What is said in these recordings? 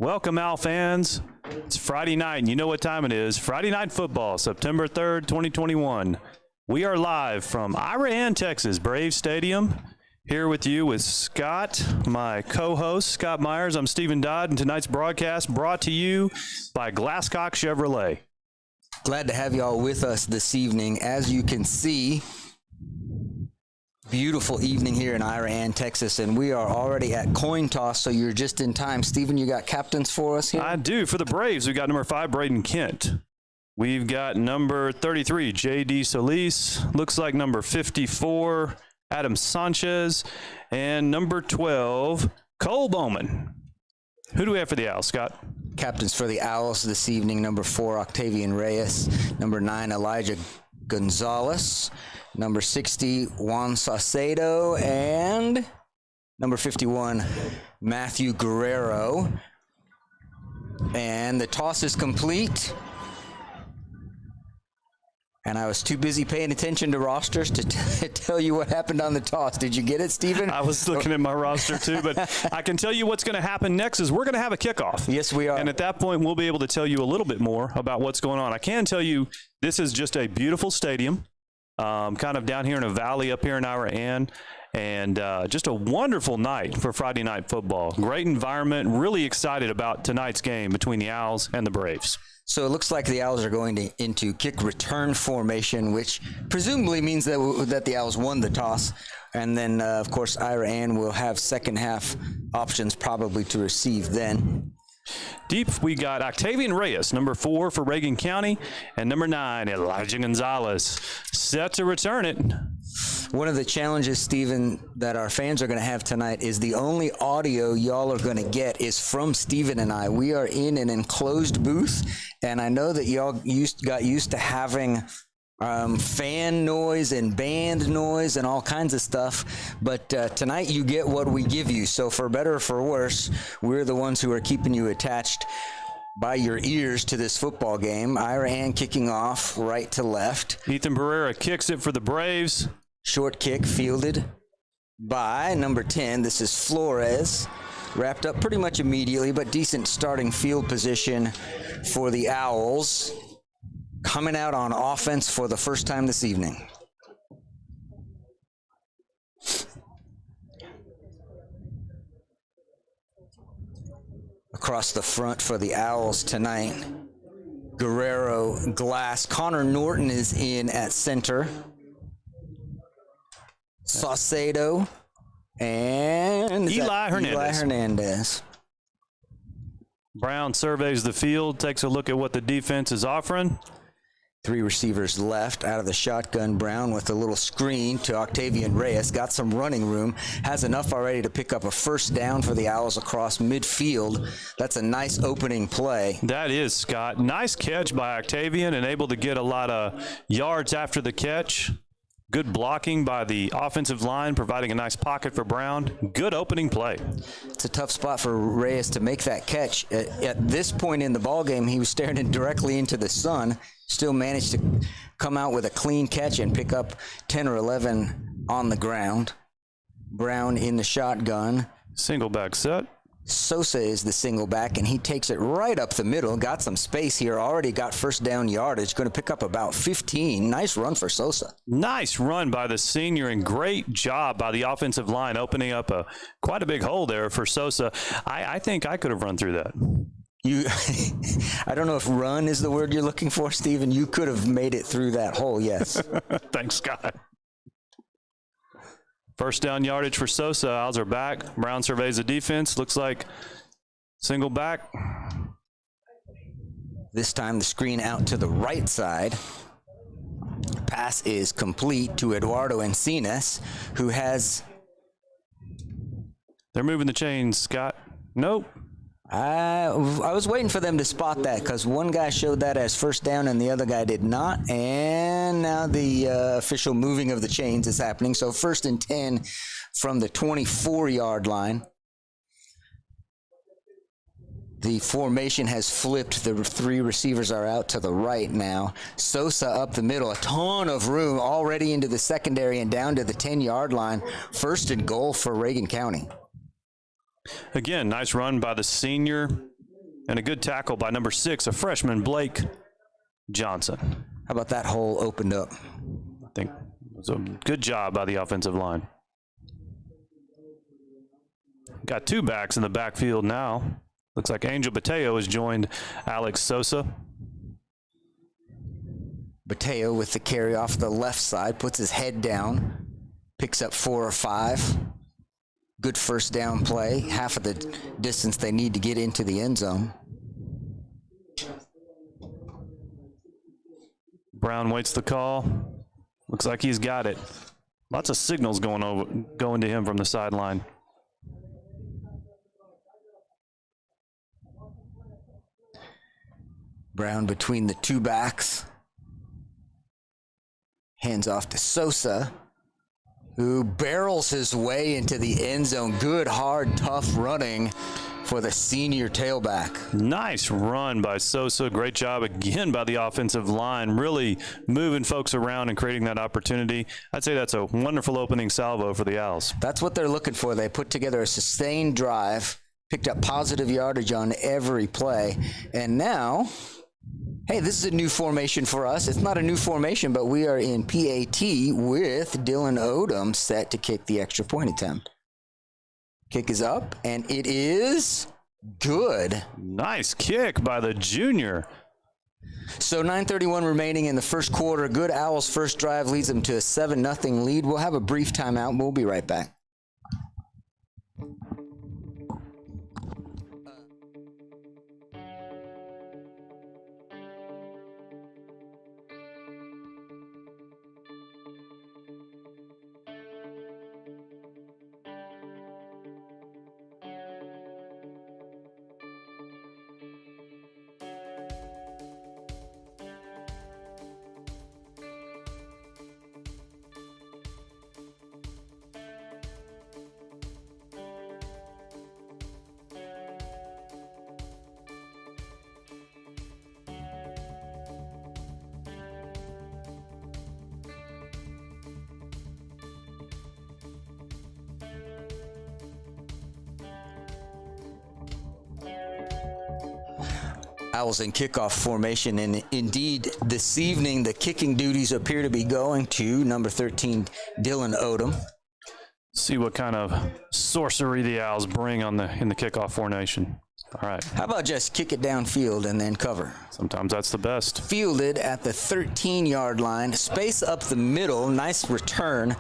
Welcome, Owl fans. It's Friday night, and you know what time it is. Friday Night Football, September 3rd, 2021. We are live from Iraan, Texas, Braves Stadium. Here with you with Scott, my co-host, Scott Myers. I'm Stephen Dodd, and tonight's broadcast brought to you by Glasscock Chevrolet. Glad to have you all with us this evening. As you can see, beautiful evening here in Iraan, Texas, and we are already at coin toss, so you're just in time. Stephen, you got captains for us here? I do. For the Braves, we got number 5, Braden Kent. We've got number 33, J.D. Solis. Looks like number 54, Adam Sanchez. And number 12, Cole Bowman. Who do we have for the Owls, Scott? Captains for the Owls this evening, number 4, Octavian Reyes. Number 9, Elijah Gonzalez. Number 60, Juan Saucedo, and number 51, Matthew Guerrero. And the toss is complete. And I was too busy paying attention to rosters to tell you what happened on the toss. Did you get it, Stephen? I was looking at my roster too, but I can tell you what's going to happen next is we're going to have a kickoff. Yes, we are. And at that point, we'll be able to tell you a little bit more about what's going on. I can tell you this is just a beautiful stadium. Kind of down here in a valley up here in Iraan, and just a wonderful night for Friday Night Football. Great environment. Really excited about tonight's game between the Owls and the Braves. So it looks like the Owls are going into kick return formation, which presumably means that the Owls won the toss. And then, of course, Iraan will have second half options probably to receive then. Deep, we got Octavian Reyes, number 4 for Reagan County, and number 9, Elijah Gonzalez, set to return it. One of the challenges, Stephen, that our fans are going to have tonight is the only audio y'all are going to get is from Stephen and I. We are in an enclosed booth, and I know that y'all got used to having fan noise and band noise and all kinds of stuff, but tonight you get what we give you. So for better or for worse, we're the ones who are keeping you attached by your ears to this football game. Iraan kicking off right to left. Ethan Barrera kicks it for the Braves. Short kick fielded by number 10. This is Flores. Wrapped up pretty much immediately, but decent starting field position for the Owls. Coming out on offense for the first time this evening. Across the front for the Owls tonight, Guerrero, Glass. Connor Norton is in at center. Saucedo and Eli Hernandez. Brown surveys the field, takes a look at what the defense is offering. 3 receivers left out of the shotgun. Brown with a little screen to Octavian Reyes. Got some running room. Has enough already to pick up a first down for the Owls across midfield. That's a nice opening play. That is, Scott. Nice catch by Octavian and able to get a lot of yards after the catch. Good blocking by the offensive line, providing a nice pocket for Brown. Good opening play. It's a tough spot for Reyes to make that catch. At this point in the ballgame, he was staring directly into the sun. Still managed to come out with a clean catch and pick up 10 or 11 on the ground. Brown in the shotgun. Single back set. Sosa is the single back, and he takes it right up the middle. Got some space here. Already got first down yardage. Going to pick up about 15. Nice run for Sosa. Nice run by the senior, and great job by the offensive line opening up quite a big hole there for Sosa. I think I could have run through that. I don't know if run is the word you're looking for, Stephen. You could have made it through that hole, yes. Thanks, Scott. First down yardage for Sosa. Owls are back. Brown surveys the defense. Looks like single back. This time the screen out to the right side. Pass is complete to Eduardo Encinas, who has... They're moving the chains, Scott. Nope. I was waiting for them to spot that because one guy showed that as first down and the other guy did not. And now the official moving of the chains is happening. So 1st and 10 from the 24-yard line. The formation has flipped. The 3 receivers are out to the right now. Sosa up the middle. A ton of room already into the secondary and down to the 10-yard line. 1st and goal for Reagan County. Again, nice run by the senior. And a good tackle by number 6, a freshman, Blake Johnson. How about that hole opened up? I think it was a good job by the offensive line. Got 2 backs in the backfield now. Looks like Angel Bateo has joined Alex Sosa. Bateo with the carry off the left side, puts his head down, picks up 4 or 5. Good first down play, half of the distance they need to get into the end zone. Brown waits the call. Looks like he's got it. Lots of signals going to him from the sideline. Brown between the 2 backs. Hands off to Sosa, who barrels his way into the end zone. Good, hard, tough running for the senior tailback. Nice run by Sosa. Great job again by the offensive line, really moving folks around and creating that opportunity. I'd say that's a wonderful opening salvo for the Owls. That's what they're looking for. They put together a sustained drive, picked up positive yardage on every play, and now, hey, this is a new formation for us. It's not a new formation, but we are in PAT with Dylan Odom set to kick the extra point attempt. Kick is up, and it is good. Nice kick by the junior. So 9:31 remaining in the first quarter. Good Owls' first drive leads them to a 7-0 lead. We'll have a brief timeout. We'll be right back. Owls in kickoff formation, and indeed this evening the kicking duties appear to be going to number 13 Dylan Odom. See what kind of sorcery the Owls bring in the kickoff formation. All right. How about just kick it downfield and then cover? Sometimes that's the best. Fielded at the 13-yard line, space up the middle. Nice return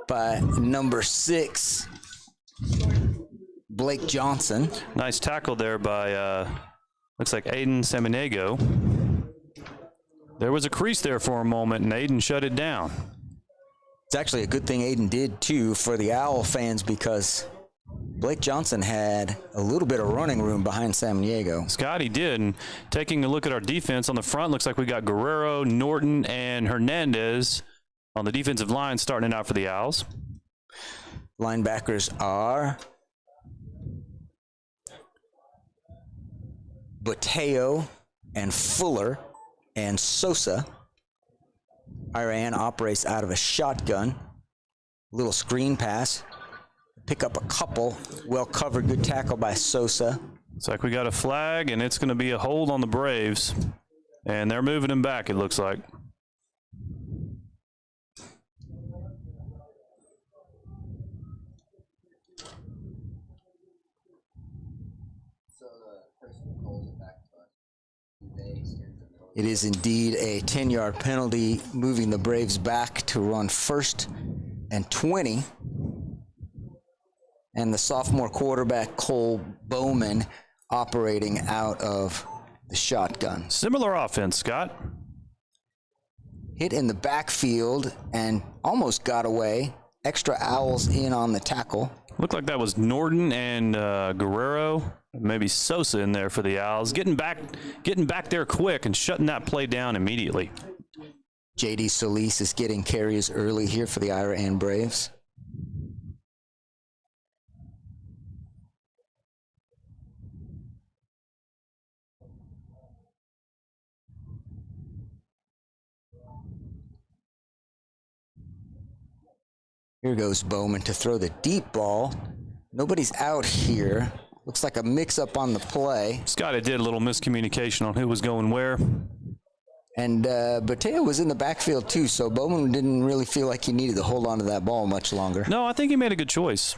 by number 6 Blake Johnson. Nice tackle there by looks like Aiden Samaniego. There was a crease there for a moment, and Aiden shut it down. It's actually a good thing Aiden did, too, for the Owl fans, because Blake Johnson had a little bit of running room behind Samaniego. Scotty did, and taking a look at our defense on the front, looks like we got Guerrero, Norton, and Hernandez on the defensive line starting out for the Owls. Linebackers are Bateo and Fuller and Sosa. Iraan operates out of a shotgun. Little screen pass. Pick up a couple. Well covered. Good tackle by Sosa. Looks like we got a flag, and it's going to be a hold on the Braves. And they're moving him back, it looks like. It is indeed a 10-yard penalty, moving the Braves back to run 1st and 20. And the sophomore quarterback, Cole Bowman, operating out of the shotgun. Similar offense, Scott. Hit in the backfield and almost got away. Extra Owls in on the tackle. Looked like that was Norton and Guerrero, maybe Sosa in there for the Owls. Getting back there quick and shutting that play down immediately. J.D. Solis is getting carries early here for the Iraan Braves. Here goes Bowman to throw the deep ball. Nobody's out here Looks like a mix-up on the play. Scotty did a little miscommunication on who was going where. And Bateo was in the backfield too, so Bowman didn't really feel like he needed to hold on to that ball much longer. No, I think he made a good choice.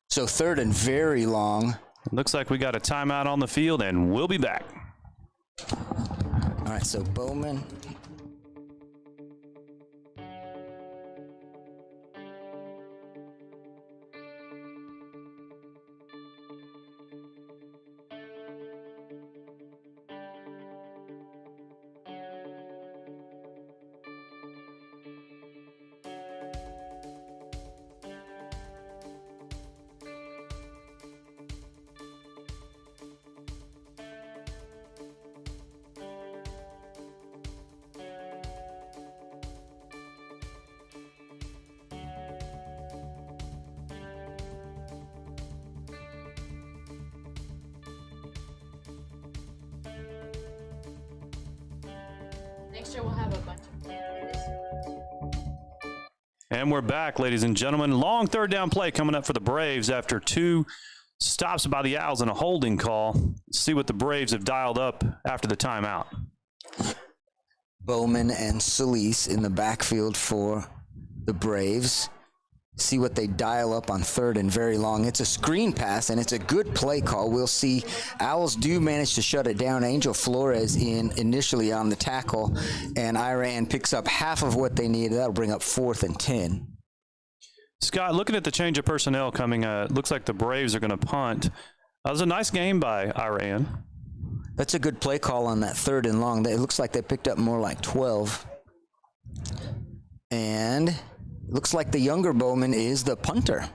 So 3rd and very long. Looks like we got a timeout on the field, and we'll be back. All right, so Bowman. Next year we'll have a bunch of players. And we're back, ladies and gentlemen. Long 3rd down play coming up for the Braves after 2 stops by the Owls and a holding call. Let's see what the Braves have dialed up after the timeout. Bowman and Solis in the backfield for the Braves. See what they dial up on 3rd and very long. It's a screen pass, and it's a good play call. We'll see. Owls do manage to shut it down. Angel Flores in initially on the tackle, and Iraan picks up half of what they need. That'll bring up 4th and 10. Scott, looking at the change of personnel coming, looks like the Braves are going to punt. That was a nice game by Iraan. That's a good play call on that 3rd and long. It looks like they picked up more like 12. And looks like the younger Bowman is the punter.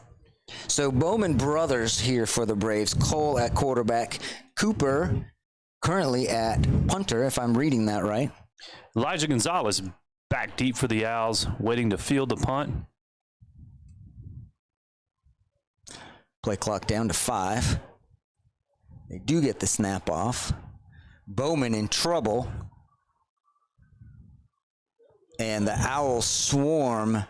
So Bowman brothers here for the Braves. Cole at quarterback. Cooper currently at punter, if I'm reading that right. Elijah Gonzalez back deep for the Owls, waiting to field the punt. Play clock down to 5. They do get the snap off. Bowman in trouble. And the Owls swarm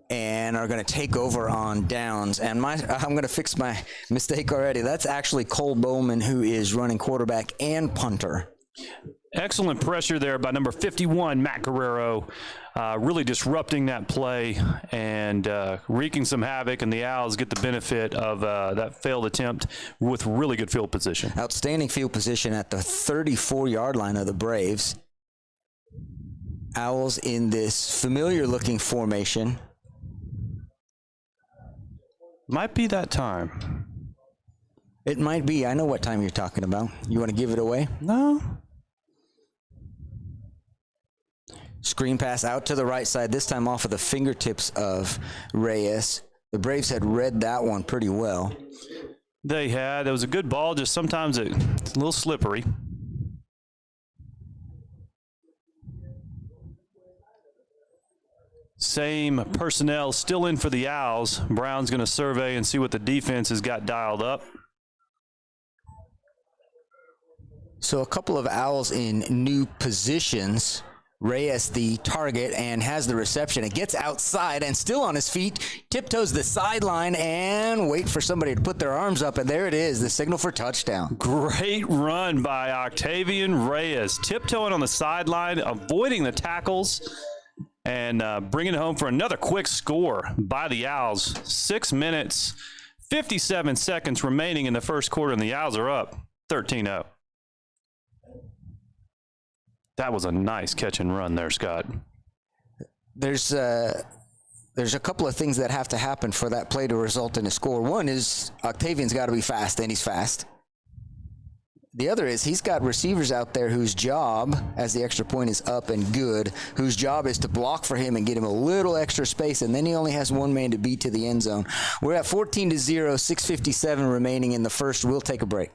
and are going to take over on downs. And I'm going to fix my mistake already. That's actually Cole Bowman, who is running quarterback and punter. Excellent pressure there by number 51, Matt Guerrero, really disrupting that play and wreaking some havoc, and the Owls get the benefit of that failed attempt with really good field position. Outstanding field position at the 34-yard line of the Braves. Owls in this familiar-looking formation. Might be that time. It might be. I know what time you're talking about. You want to give it away? No. Screen pass out to the right side, this time off of the fingertips of Reyes. The Braves had read that one pretty well. They had. It was a good ball, just sometimes it's a little slippery. Same personnel still in for the Owls. Brown's going to survey and see what the defense has got dialed up. So a couple of Owls in new positions. Reyes the target and has the reception. It gets outside and still on his feet, tiptoes the sideline and wait for somebody to put their arms up, and there it is, the signal for touchdown. Great run by Octavian Reyes, tiptoeing on the sideline, avoiding the tackles, and bringing it home for another quick score by the Owls. 6 minutes, 57 seconds remaining in the first quarter, and the Owls are up 13-0. That was a nice catch and run there, Scott. There's a couple of things that have to happen for that play to result in a score. One is Octavian's got to be fast, and he's fast. The other is he's got receivers out there whose job, as the extra point is up and good, whose job is to block for him and get him a little extra space, and then he only has one man to beat to the end zone. We're at 14-0, 6:57 remaining in the first. We'll take a break.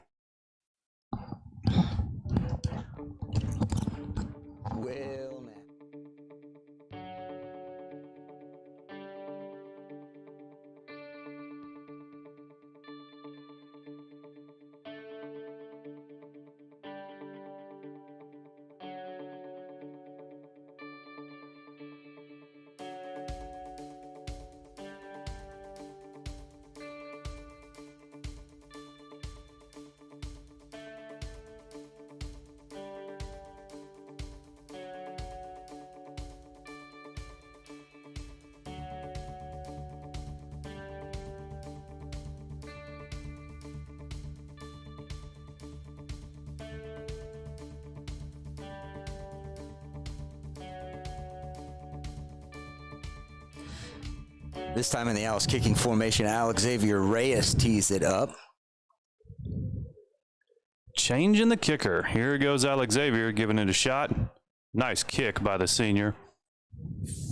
This time in the Owls kicking formation, Xavier Reyes tees it up. Changing the kicker. Here goes Xavier giving it a shot. Nice kick by the senior.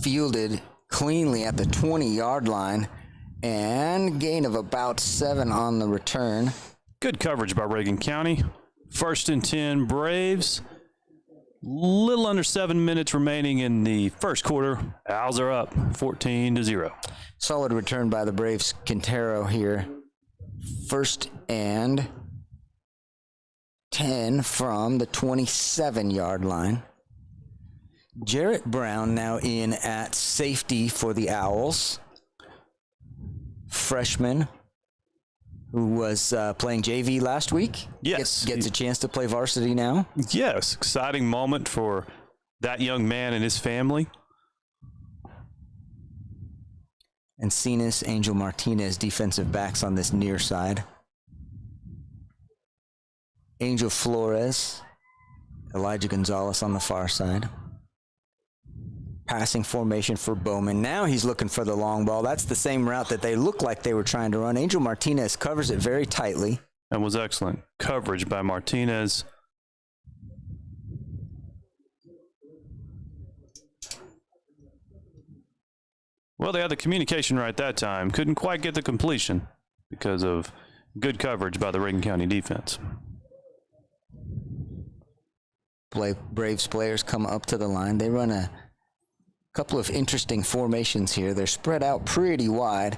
Fielded cleanly at the 20-yard line, and gain of about 7 on the return. Good coverage by Reagan County. 1st and 10 Braves. Little under 7 minutes remaining in the first quarter. Owls are up 14-0. Solid return by the Braves. Quintero here. 1st and 10 from the 27-yard line. Jarrett Brown now in at safety for the Owls. Freshman who was playing JV last week. Yes. Gets a chance to play varsity now. Yes, exciting moment for that young man and his family. Encinas, Angel Martinez, defensive backs on this near side. Angel Flores, Elijah Gonzalez on the far side. Passing formation for Bowman. Now he's looking for the long ball. That's the same route that they looked like they were trying to run. Angel Martinez covers it very tightly. That was excellent coverage by Martinez. Well, they had the communication right that time. Couldn't quite get the completion because of good coverage by the Reagan County defense. Braves players come up to the line. They run a couple of interesting formations here. They're spread out pretty wide,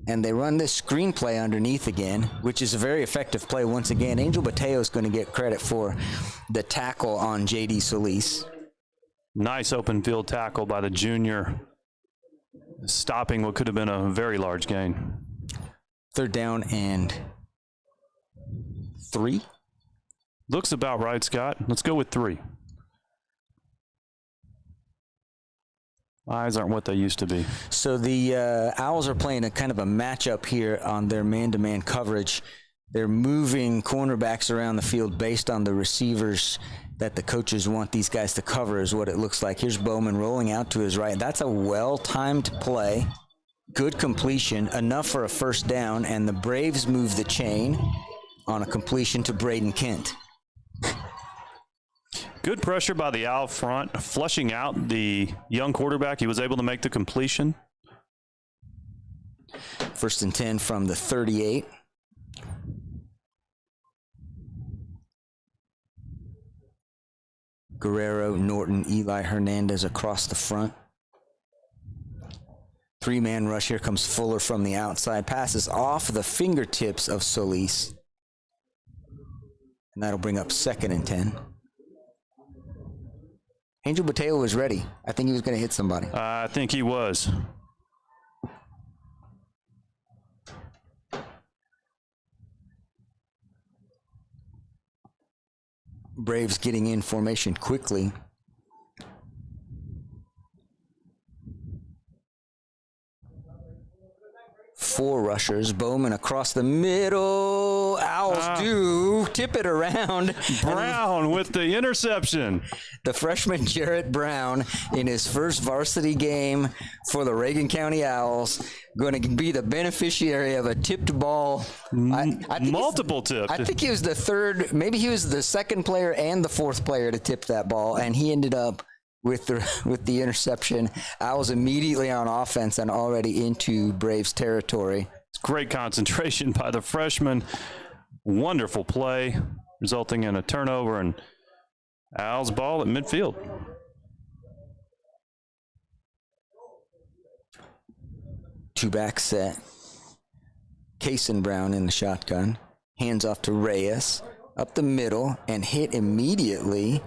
and they run this screenplay underneath again, which is a very effective play once again. Angel Mateo is going to get credit for the tackle on J.D. Solis. Nice open field tackle by the junior, stopping what could have been a very large gain. 3rd down and 3. Looks about right, Scott. Let's go with 3. Eyes aren't what they used to be. So the Owls are playing a kind of a matchup here on their man-to-man coverage. They're moving cornerbacks around the field based on the receivers that the coaches want these guys to cover is what it looks like. Here's Bowman rolling out to his right. That's a well-timed play. Good completion, enough for a 1st down, and the Braves move the chain on a completion to Braden Kent. Good pressure by the Owl front, flushing out the young quarterback. He was able to make the completion. 1st and 10 from the 38. Guerrero, Norton, Eli Hernandez across the front. 3-man rush. Here comes Fuller from the outside. Passes off the fingertips of Solis. And that'll bring up 2nd and 10. Angel Mateo was ready. I think he was going to hit somebody. I think he was. Braves getting in formation quickly. Four rushers. Bowman across the middle. Owls do tip it around. Brown with the interception. The freshman Jarrett Brown in his first varsity game for the Reagan County Owls going to be the beneficiary of a tipped ball. I think Multiple tips. I think he was the third, maybe he was the second player and the fourth player to tip that ball, and he ended up with the interception. Owls immediately on offense and already into Braves territory. Great concentration by the freshman. Wonderful play, resulting in a turnover and Owls ball at midfield. Two-back set. Kason Brown in the shotgun. Hands off to Reyes. Up the middle and hit immediately.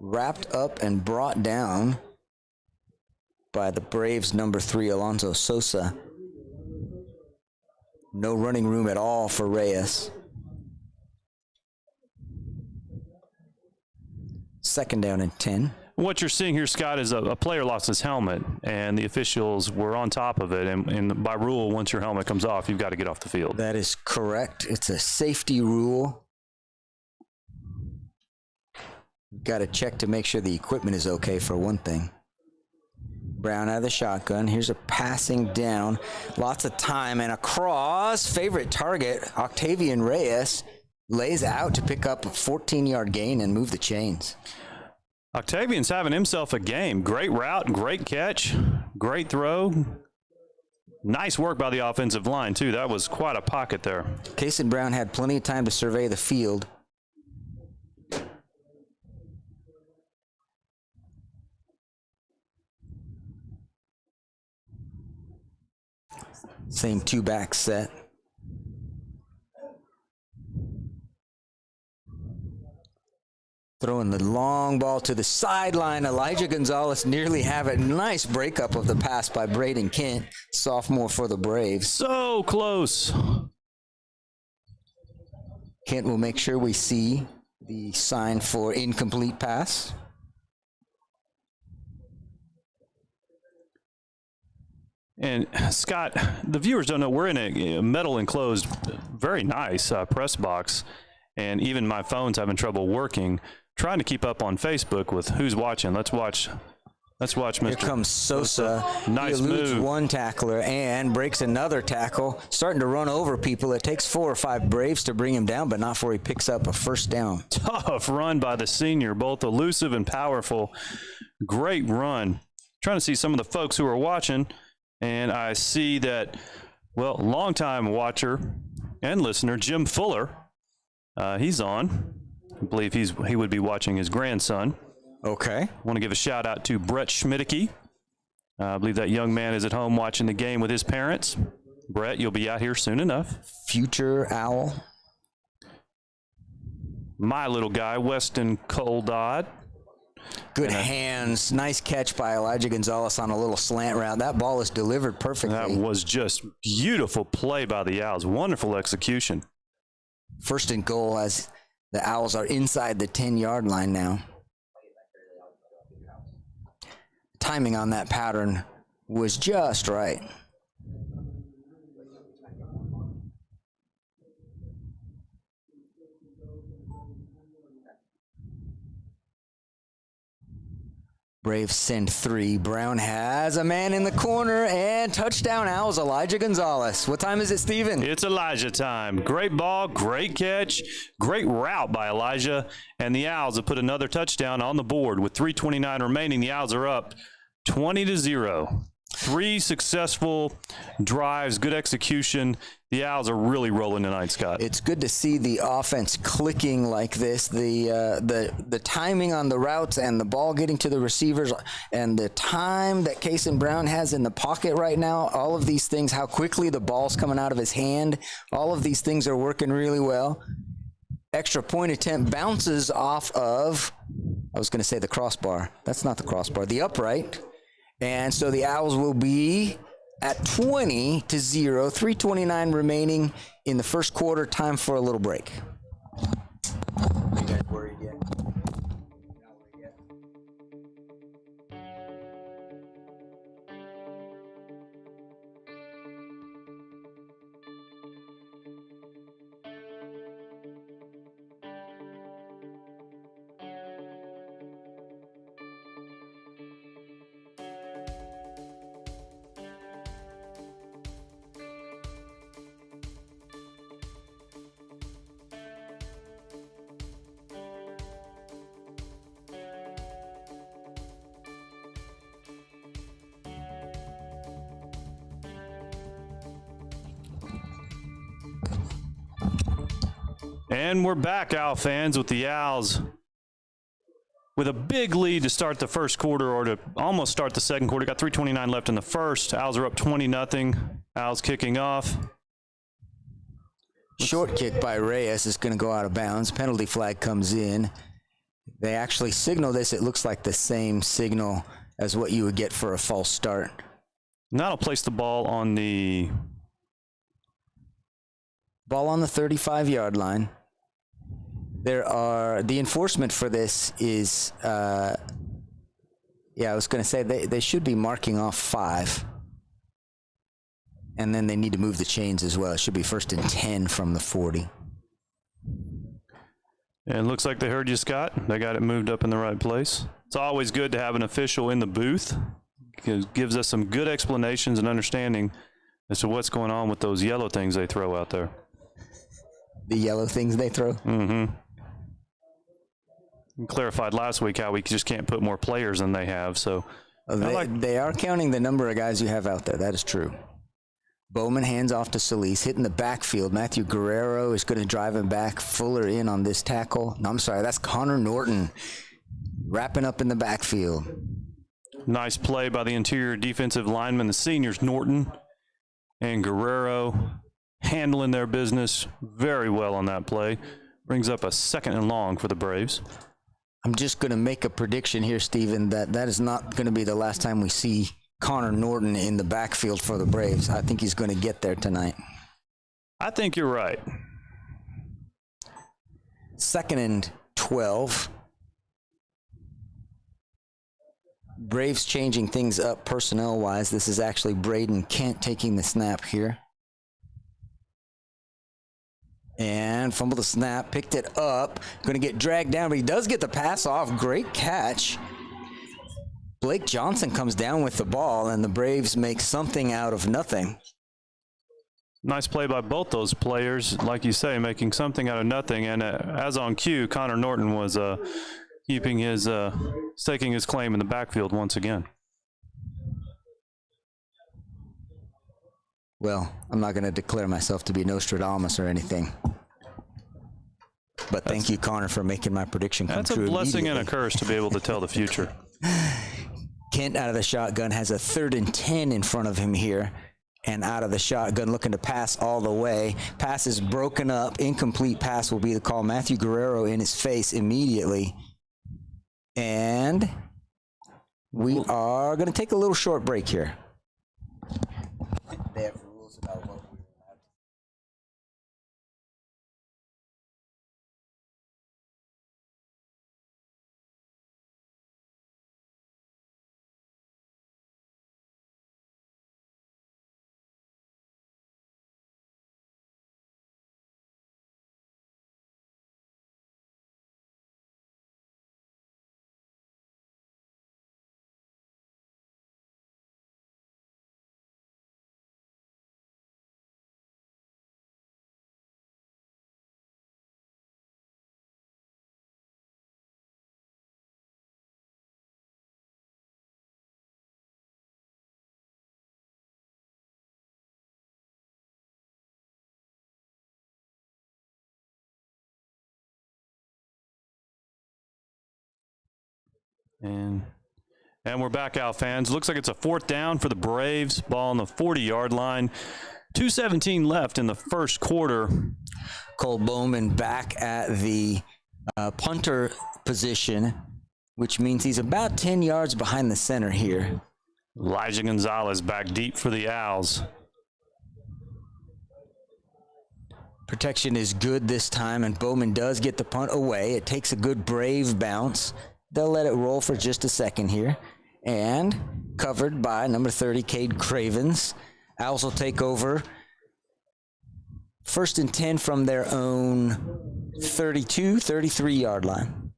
Wrapped up and brought down by the Braves' number 3, Alonzo Sosa. No running room at all for Reyes. 2nd down and 10. What you're seeing here, Scott, is a player lost his helmet, and the officials were on top of it. And by rule, once your helmet comes off, you've got to get off the field. That is correct. It's a safety rule. Got to check to make sure the equipment is okay for one thing. Brown out of the shotgun. Here's a passing down. Lots of time and across. Favorite target, Octavian Reyes, lays out to pick up a 14-yard gain and move the chains. Octavian's having himself a game. Great route, great catch, great throw. Nice work by the offensive line, too. That was quite a pocket there. Kason Brown had plenty of time to survey the field. Same two-back set. Throwing the long ball to the sideline. Elijah Gonzalez nearly have it. Nice breakup of the pass by Braden Kent, sophomore for the Braves. So close. Kent will make sure we see the sign for incomplete pass. And Scott, the viewers don't know, we're in a metal enclosed, very nice press box. And even my phone's having trouble working. Trying to keep up on Facebook with who's watching. Let's watch Mr. Here comes Sosa. Nice he eludes move. one tackler and breaks another tackle. Starting to run over people. It takes 4 or 5 Braves to bring him down, but not before he picks up a first down. Tough run by the senior, both elusive and powerful. Great run. Trying to see some of the folks who are watching, and I see that, well, longtime watcher and listener, Jim Fuller, he's on. I believe he would be watching his grandson. Okay. I want to give a shout out to Brett Schmidtke. I believe that young man is at home watching the game with his parents. Brett, you'll be out here soon enough. Future Owl. My little guy, Weston Coldod. Good hands. Nice catch by Elijah Gonzalez on a little slant route. That ball is delivered perfectly. That was just beautiful play by the Owls. Wonderful execution. First and goal as the Owls are inside the 10-yard line now. Timing on that pattern was just right. Braves send 3. Brown has a man in the corner, and touchdown Owls, Elijah Gonzalez. What time is it, Steven? It's Elijah time. Great ball, great catch, great route by Elijah, and the Owls have put another touchdown on the board. With 3:29 remaining, the Owls are up 20-0. 3 successful drives, good execution. The Owls are really rolling tonight, Scott. It's good to see the offense clicking like this. The timing on the routes and the ball getting to the receivers and the time that Kason Brown has in the pocket right now, all of these things, how quickly the ball's coming out of his hand, all of these things are working really well. Extra point attempt bounces off of, I was going to say the crossbar. That's not the crossbar, the upright. And so the Owls will be at 20-0, 3:29 remaining in the first quarter. Time for a little break. You guys worried yet? Not worried yet. And we're back, Owl fans, with the Owls with a big lead to start the first quarter, or to almost start the second quarter. Got 3:29 left in the first. Owls are up 20-0. Owls kicking off. Short kick by Reyes is going to go out of bounds. Penalty flag comes in. They actually signal this. It looks like the same signal as what you would get for a false start. Now I'll place the ball on the Ball on the 35-yard line. The enforcement for this is, I was going to say they should be marking off 5. And then they need to move the chains as well. It should be 1st and 10 from the 40. And it looks like they heard you, Scott. They got it moved up in the right place. It's always good to have an official in the booth. gives us some good explanations and understanding as to what's going on with those yellow things they throw out there. The yellow things they throw? Mm-hmm. We clarified last week how we just can't put more players than they have. So they are counting the number of guys you have out there. That is true. Bowman hands off to Solis, hitting the backfield. Matthew Guerrero is going to drive him back. Fuller in on this tackle. No, I'm sorry, that's Connor Norton wrapping up in the backfield. Nice play by the interior defensive lineman, the seniors, Norton and Guerrero, handling their business very well on that play. Brings up a 2nd and long for the Braves. I'm just going to make a prediction here, Steven, that is not going to be the last time we see Connor Norton in the backfield for the Braves. I think he's going to get there tonight. I think you're right. 2nd and 12. Braves changing things up personnel-wise. This is actually Braden Kent taking the snap here. And fumbled the snap, picked it up. Going to get dragged down, but he does get the pass off. Great catch. Blake Johnson comes down with the ball, and the Braves make something out of nothing. Nice play by both those players, like you say, making something out of nothing. And as on cue, Connor Norton was keeping his, staking his claim in the backfield once again. Well, I'm not going to declare myself to be Nostradamus or anything. But thank you, Connor, for making my prediction come true. That's a blessing and a curse to be able to tell the future. Kent out of the shotgun has a 3rd and 10 in front of him here. And out of the shotgun, looking to pass all the way. Pass is broken up. Incomplete pass will be the call. Matthew Guerrero in his face immediately. And we are going to take a little short break here. They have rules about what we're allowed to. And we're back out, fans. Looks like it's a 4th down for the Braves. Ball on the 40-yard line. 2:17 left in the first quarter. Cole Bowman back at the punter position, which means he's about 10 yards behind the center here. Elijah Gonzalez back deep for the Owls. Protection is good this time, and Bowman does get the punt away. It takes a good Brave bounce. They'll let it roll for just a second here. And covered by number 30, Cade Cravens. Owls will take over. 1st and 10 from their own 32, 33-yard line.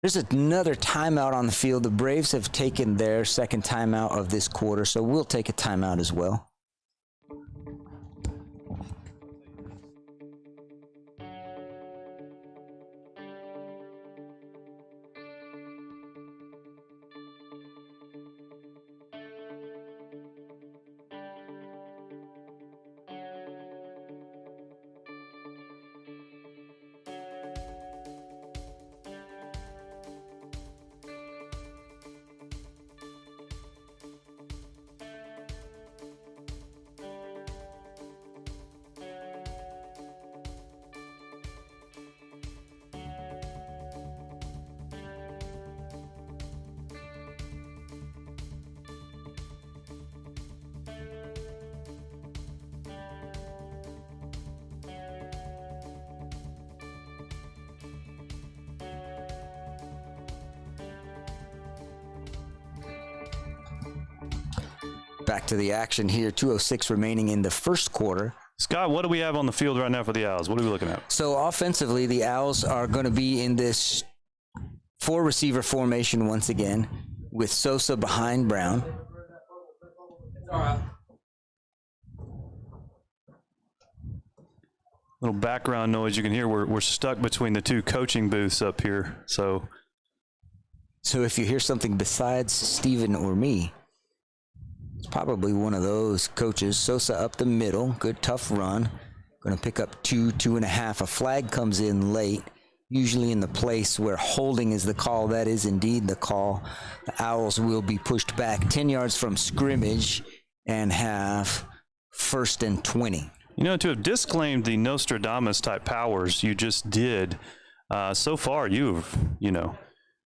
There's another timeout on the field. The Braves have taken their 2nd timeout of this quarter, so we'll take a timeout as well. Back to the action here. 2:06 remaining in the first quarter. Scott, what do we have on the field right now for the Owls? What are we looking at? So offensively, the Owls are going to be in this 4-receiver formation once again, with Sosa behind Brown. Little background noise you can hear. We're stuck between the two coaching booths up here. So if you hear something besides Steven or me, it's probably one of those coaches. Sosa up the middle, good tough run. Going to pick up 2.5. A flag comes in late, usually in the place where holding is the call. That is indeed the call. The Owls will be pushed back 10 yards from scrimmage and have 1st and 20. You know, to have disclaimed the Nostradamus type powers you just did, so far you've,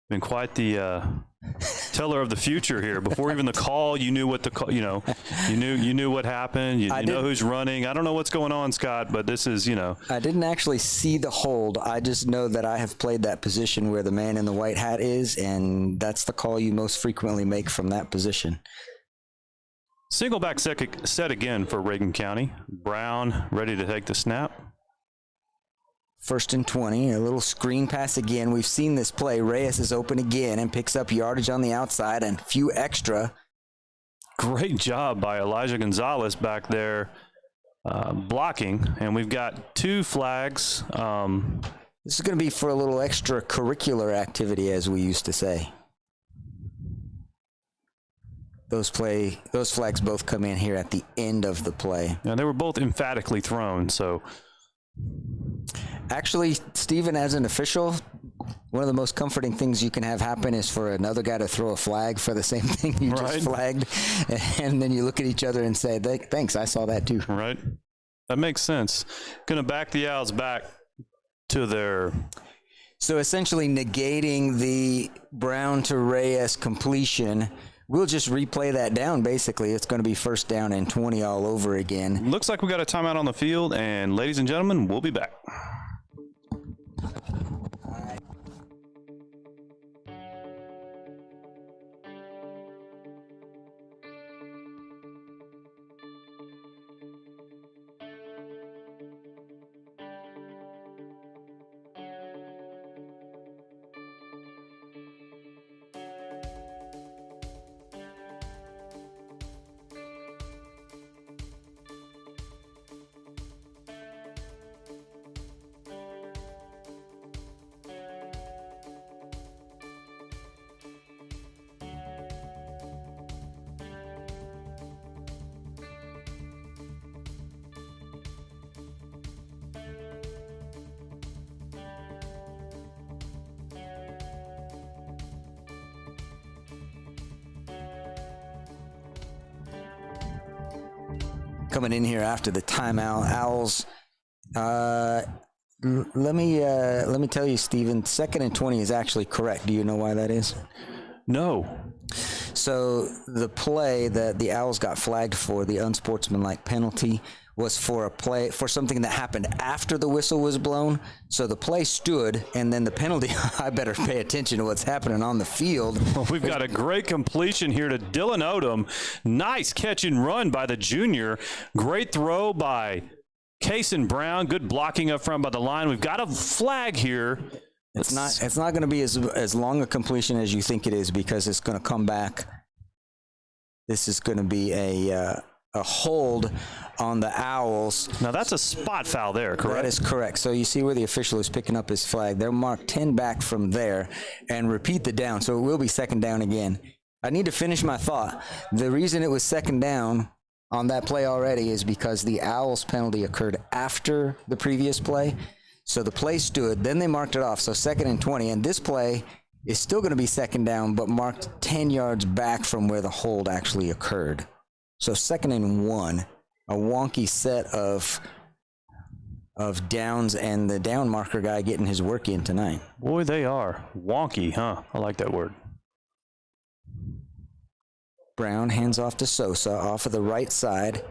been quite the teller of the future here. Before even the call, you knew what the call, you knew what happened. You know who's running. I don't know what's going on, Scott, but this is, I didn't actually see the hold. I just know that I have played that position where the man in the white hat is, and that's the call you most frequently make from that position. Single back set again for Reagan County. Brown ready to take the snap. 1st and 20, a little screen pass again. We've seen this play. Reyes is open again and picks up yardage on the outside and a few extra. Great job by Elijah Gonzalez back there blocking. And we've got 2 flags. This is going to be for a little extracurricular activity, as we used to say. Those flags both come in here at the end of the play. Yeah, they were both emphatically thrown, so. Actually, Steven, as an official, one of the most comforting things you can have happen is for another guy to throw a flag for the same thing you just flagged, and then you look at each other and say, thanks, I saw that too. Right. That makes sense. Going to back the Owls back to their... So essentially negating the Brown to Reyes completion. We'll just replay that down, basically. It's going to be 1st down and 20 all over again. Looks like we got a timeout on the field, and ladies and gentlemen, we'll be back. Coming in here after the timeout, Owls. Let me tell you, Steven, 2nd and 20 is actually correct. Do you know why that is? No. So the play that the Owls got flagged for, the unsportsmanlike penalty, was for something that happened after the whistle was blown. So the play stood, and then the penalty, I better pay attention to what's happening on the field. Well, we've got a great completion here to Dylan Odom. Nice catch and run by the junior. Great throw by Kason Brown. Good blocking up front by the line. We've got a flag here. It's not going to be as long a completion as you think it is, because it's going to come back. This is going to be a hold on the Owls. Now that's a spot foul there, correct? That is correct. So you see where the official is picking up his flag. They'll mark 10 back from there and repeat the down. So it will be 2nd down again. I need to finish my thought. The reason it was 2nd down on that play already is because the Owls penalty occurred after the previous play. So the play stood, then they marked it off. So 2nd and 20. And this play is still going to be 2nd down, but marked 10 yards back from where the hold actually occurred. So 2nd and 1, a wonky set of downs, and the down marker guy getting his work in tonight. Boy, they are. Wonky, huh? I like that word. Brown hands off to Sosa off of the right side.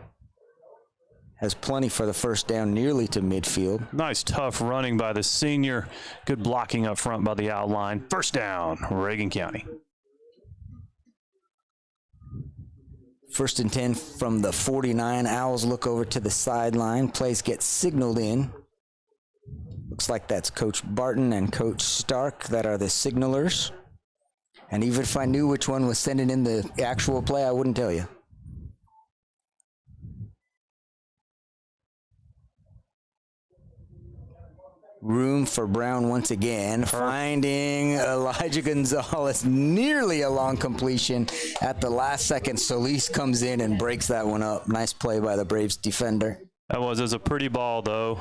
Has plenty for the 1st down, nearly to midfield. Nice tough running by the senior. Good blocking up front by the outline. 1st down, Reagan County. First and 10 from the 49. Owls look over to the sideline. Plays get signaled in. Looks like that's Coach Barton and Coach Stark that are the signalers. And even if I knew which one was sending in the actual play, I wouldn't tell you. Room for Brown once again, finding Elijah Gonzalez nearly a long completion at the last second. Solis comes in and breaks that one up. Nice play by the Braves defender. It was a pretty ball, though.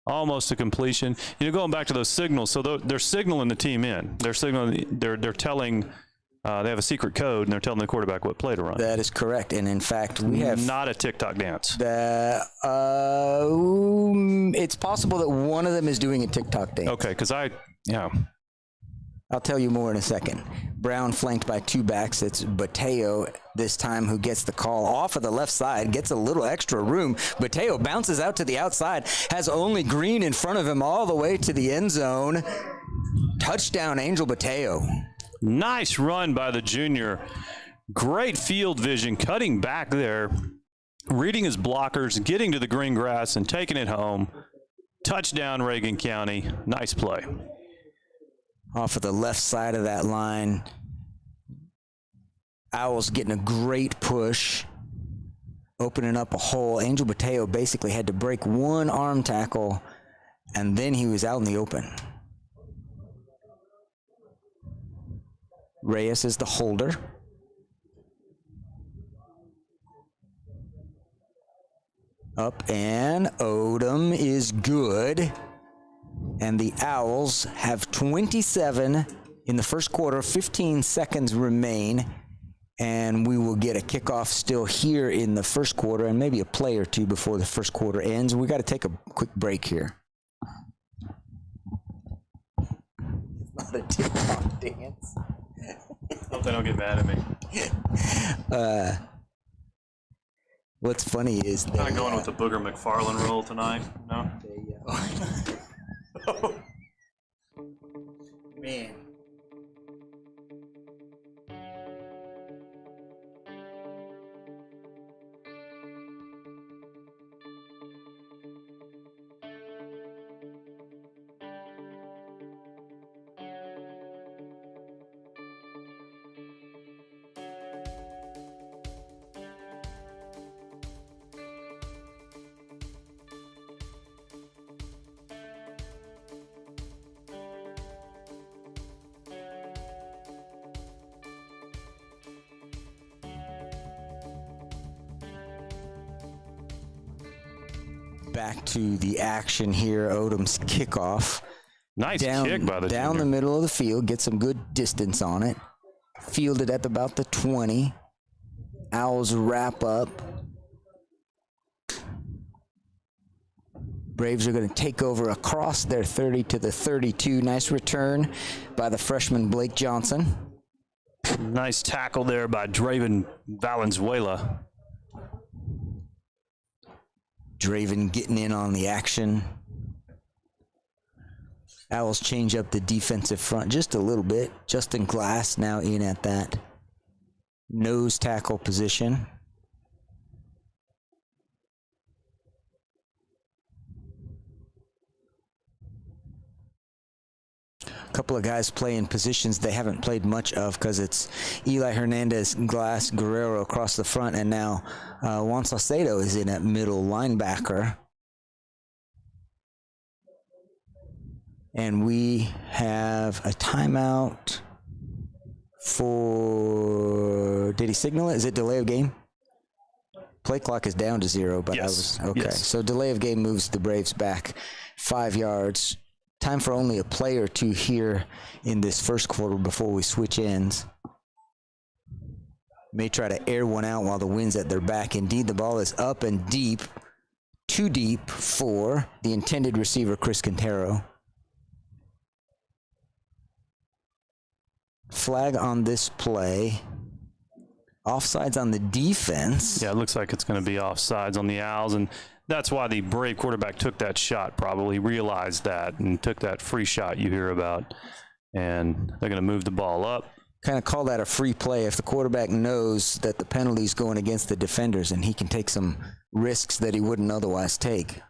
Almost a completion. You know, going back to those signals, so they're signaling the team in. They're signaling. They're telling. They have a secret code, and they're telling the quarterback what play to run. That is correct, and in fact, we have not a TikTok dance. It's possible that one of them is doing a TikTok dance. Okay, because I'll tell you more in a second. Brown flanked by two backs. It's Bateo this time who gets the call off of the left side, gets a little extra room. Bateo bounces out to the outside, has only Green in front of him all the way to the end zone. Touchdown, Angel Bateo. Nice run by the junior. Great field vision, cutting back there, reading his blockers, getting to the green grass, and taking it home. Touchdown, Reagan County. Nice play. Off of the left side of that line, Owls getting a great push, opening up a hole. Angel Bateo basically had to break one arm tackle, and then he was out in the open. Reyes is the holder. Up and Odom is good. And the Owls have 27 in the first quarter, 15 seconds remain. And we will get a kickoff still here in the first quarter and maybe a play or two before the first quarter ends. We got to take a quick break here. It's not a TikTok dance. Hope they don't get mad at me. What's funny is kind of going with the Booger McFarland role tonight. No. Man. Back to the action here. Odom's kickoff. Nice kick by the down junior. The middle of the field. Get some good distance on it. Fielded at about the 20. Owls wrap up. Braves are going to take over across their 30 to the 32. Nice return by the freshman Blake Johnson. Nice tackle there by Draven Valenzuela. Draven getting in on the action. Owls change up the defensive front just a little bit. Justin Glass now in at that nose tackle position. A couple of guys playing positions they haven't played much of because it's Eli Hernandez, Glass, Guerrero across the front, and now Juan Saucedo is in at middle linebacker. And we have a timeout for, did he signal it? Is it delay of game? Play clock is down to 0, but yes. I was, okay. Yes. So delay of game moves the Braves back 5 yards. Time for only a play or two here in this first quarter before we switch ends. May try to air one out while the wind's at their back. Indeed, the ball is up and deep, too deep for the intended receiver, Chris Quintero. Flag on this play. Offsides on the defense. Yeah, it looks like it's going to be offsides on the Owls, and that's why the Brave quarterback took that shot, probably realized that and took that free shot you hear about. And they're going to move the ball up. kind of call that a free play if the quarterback knows that the penalty's going against the defenders and he can take some risks that he wouldn't otherwise take.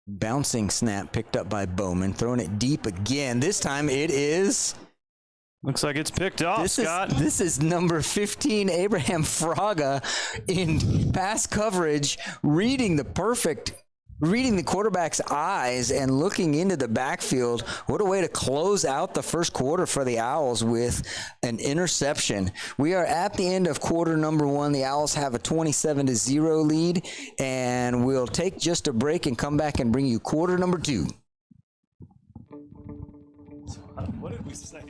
Bouncing snap picked up by Bowman, throwing it deep again. This time it is... Looks like it's picked off, Scott. This is number 15, Abraham Fraga, in pass coverage, reading the quarterback's eyes and looking into the backfield. What a way to close out the first quarter for the Owls with an interception. We are at the end of quarter number 1. The Owls have a 27-0 lead, and we'll take just a break and come back and bring you quarter number 2. What did we say?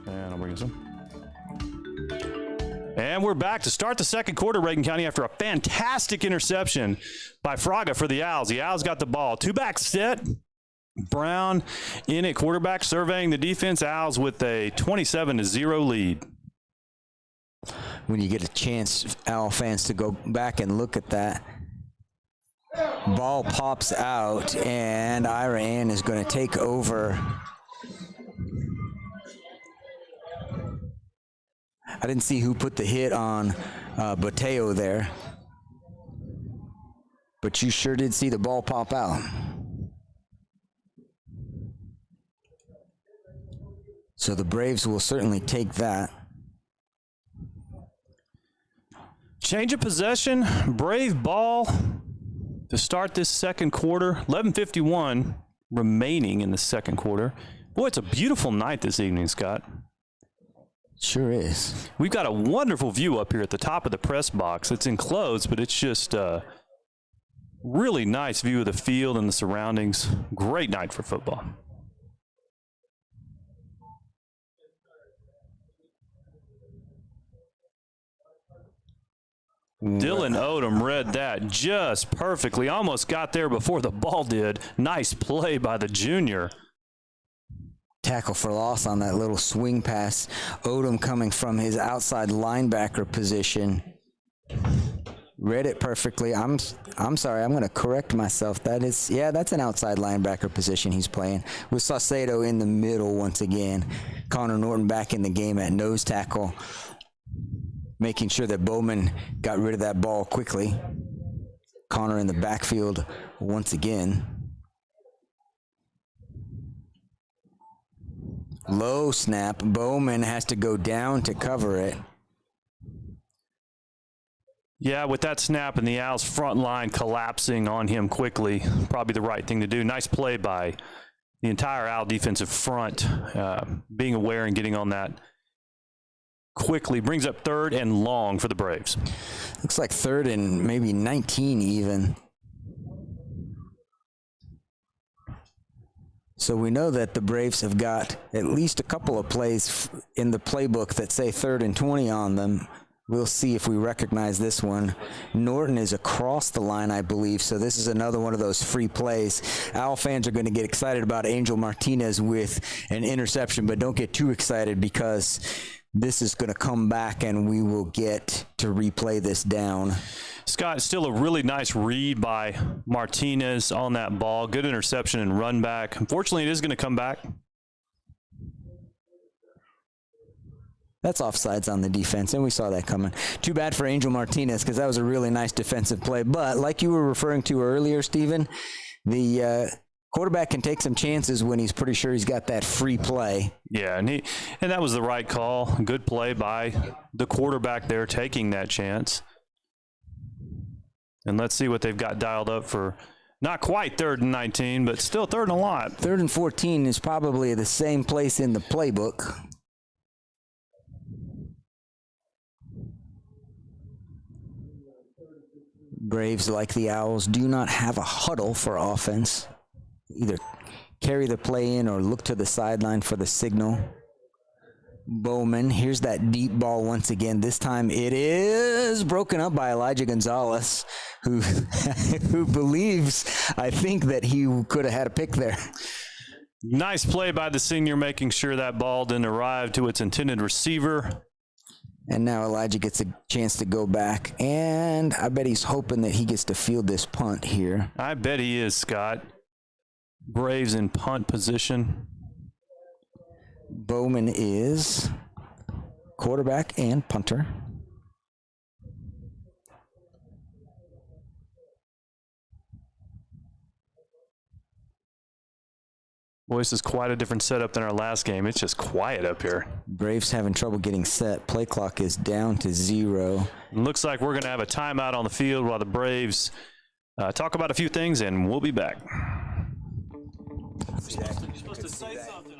And I'll bring this in. And we're back to start the second quarter, Reagan County, after a fantastic interception by Fraga for the Owls. The Owls got the ball. 2-back set. Brown in at quarterback, surveying the defense. Owls with a 27-0 lead. When you get a chance, Owl fans, to go back and look at that, ball pops out, and Iraan is going to take over. I didn't see who put the hit on Bateo there, but you sure did see the ball pop out. So the Braves will certainly take that. Change of possession, Brave ball to start this second quarter. 11:51 remaining in the second quarter. Boy, it's a beautiful night this evening, Scott. Sure is. We've got a wonderful view up here at the top of the press box. It's enclosed, but it's just a really nice view of the field and the surroundings. Great night for football. Dylan Odom read that just perfectly. Almost got there before the ball did. Nice play by the junior. Tackle for loss on that little swing pass. Odom coming from his outside linebacker position. Read it perfectly. I'm sorry, I'm going to correct myself. That's an outside linebacker position he's playing. With Saucedo in the middle once again. Connor Norton back in the game at nose tackle, making sure that Bowman got rid of that ball quickly. Connor in the backfield once again. Low snap. Bowman has to go down to cover it. Yeah, with that snap and the Owls front line collapsing on him quickly, probably the right thing to do. Nice play by the entire Owl defensive front, being aware and getting on that quickly. Brings up 3rd and long for the Braves. Looks like 3rd and maybe 19 even. So we know that the Braves have got at least a couple of plays in the playbook that say 3rd and 20 on them. We'll see if we recognize this one. Norton is across the line, I believe, so this is another one of those free plays. Owl fans are going to get excited about Angel Martinez with an interception, but don't get too excited because this is going to come back and we will get to replay this down. Scott, still a really nice read by Martinez on that ball. Good interception and run back. Unfortunately, it is going to come back. That's offsides on the defense, and we saw that coming. Too bad for Angel Martinez, because that was a really nice defensive play. But like you were referring to earlier, Stephen, the quarterback can take some chances when he's pretty sure he's got that free play. Yeah, and that was the right call. Good play by the quarterback there, taking that chance. And let's see what they've got dialed up for. Not quite 3rd and 19, but still 3rd and a lot. 3rd and 14 is probably the same place in the playbook. Braves, like the Owls, do not have a huddle for offense. Either carry the play in or look to the sideline for the signal. Bowman, here's that deep ball once again. This time it is broken up by Elijah Gonzalez, who believes, I think, that he could have had a pick there. Nice play by the senior, making sure that ball didn't arrive to its intended receiver. And now Elijah gets a chance to go back, and I bet he's hoping that he gets to field this punt here. I bet he is, Scott. Braves in punt position. Bowman is quarterback and punter. Boy, this is quite a different setup than our last game. It's just quiet up here. Braves having trouble getting set. Play clock is down to 0. It looks like we're going to have a timeout on the field while the Braves talk about a few things, and we'll be back. You're supposed to say something.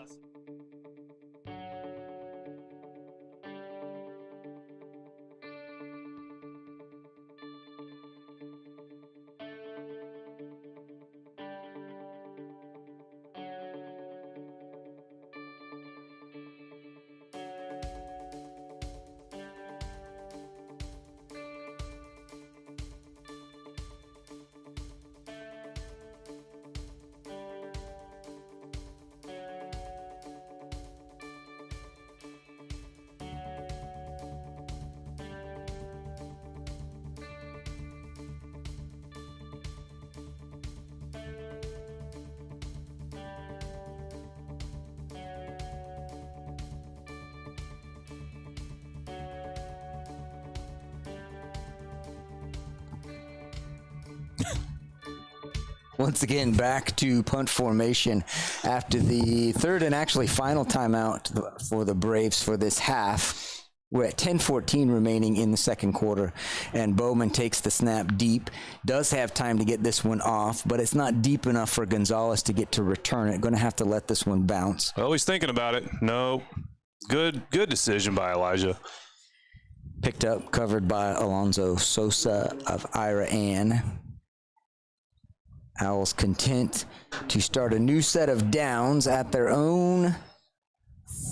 Once again, back to punt formation after the 3rd and actually final timeout for the Braves for this half. We're at 10:14 remaining in the second quarter, and Bowman takes the snap deep. Does have time to get this one off, but it's not deep enough for Gonzalez to get to return it. Going to have to let this one bounce. Well, he's thinking about it. No. Good decision by Elijah. Picked up, covered by Alonzo Sosa of Iraan. Owls content to start a new set of downs at their own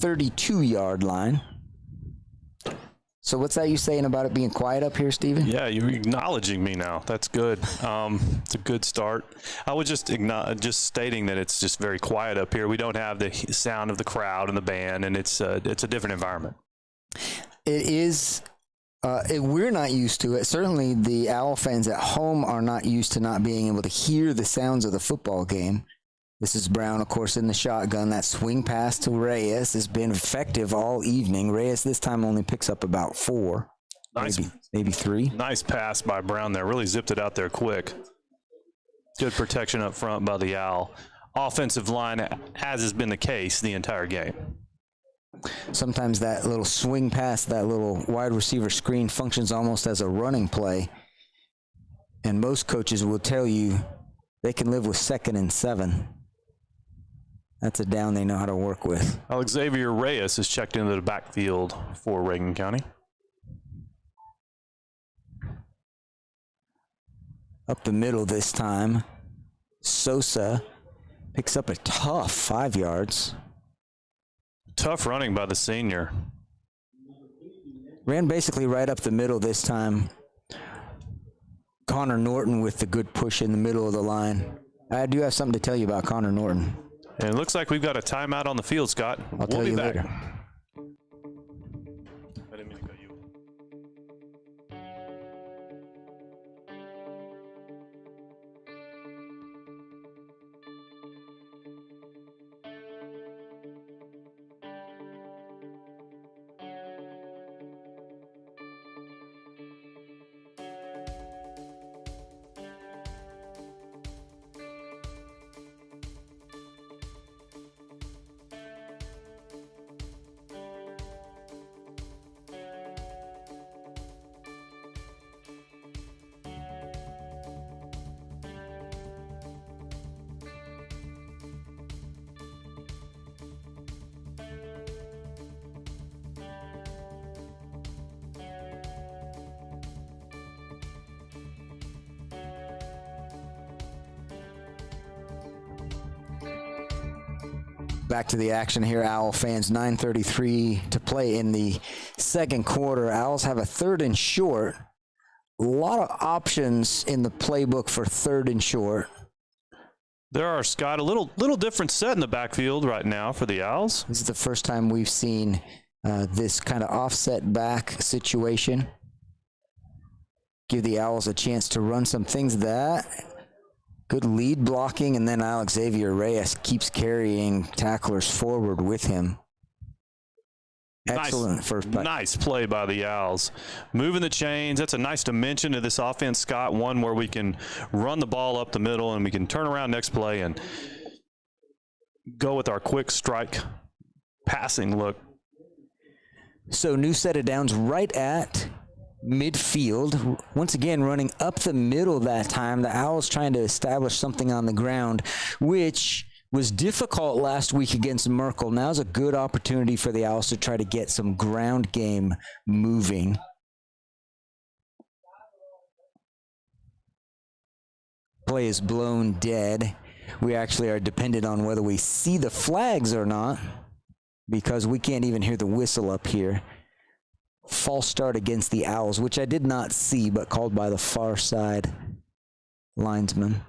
32-yard line. So what's that you saying about it being quiet up here, Steven? Yeah, you're acknowledging me now. That's good. It's a good start. I was just stating that it's just very quiet up here. We don't have the sound of the crowd and the band, and it's a different environment. It is. We're not used to it. Certainly the Owl fans at home are not used to not being able to hear the sounds of the football game. This is Brown, of course, in the shotgun. That swing pass to Reyes has been effective all evening. Reyes this time only picks up about 4, maybe 3. Nice pass by Brown there. Really zipped it out there quick. Good protection up front by the Owl offensive line, as has been the case the entire game. Sometimes that little swing pass, that little wide receiver screen functions almost as a running play. And most coaches will tell you they can live with 2nd and 7. That's a down they know how to work with. Xavier Reyes is checked into the backfield for Reagan County. Up the middle this time. Sosa picks up a tough 5 yards. Tough running by the senior. Ran basically right up the middle this time. Connor Norton with the good push in the middle of the line. I do have something to tell you about Connor Norton. And it looks like we've got a timeout on the field, Scott. I'll tell you later. I didn't mean to cut you. Back to the action here, Owl fans. 9:33 to play in the second quarter. Owls have a 3rd and short. A lot of options in the playbook for 3rd and short. There are, Scott, a little different set in the backfield right now for the Owls. This is the first time we've seen this kind of offset back situation. Give the Owls a chance to run some things. That good lead blocking, and then Alex Xavier Reyes keeps carrying tacklers forward with him. Excellent first play. Nice play by the Owls. Moving the chains. That's a nice dimension to this offense, Scott. One where we can run the ball up the middle and we can turn around next play and go with our quick strike passing look. So new set of downs right at midfield. Once again, running up the middle that time. The Owls trying to establish something on the ground, which was difficult last week against Merkel. Now's a good opportunity for the Owls to try to get some ground game moving. Play is blown dead. We actually are dependent on whether we see the flags or not, because we can't even hear the whistle up here. False start against the Owls, which I did not see, but called by the far side linesman.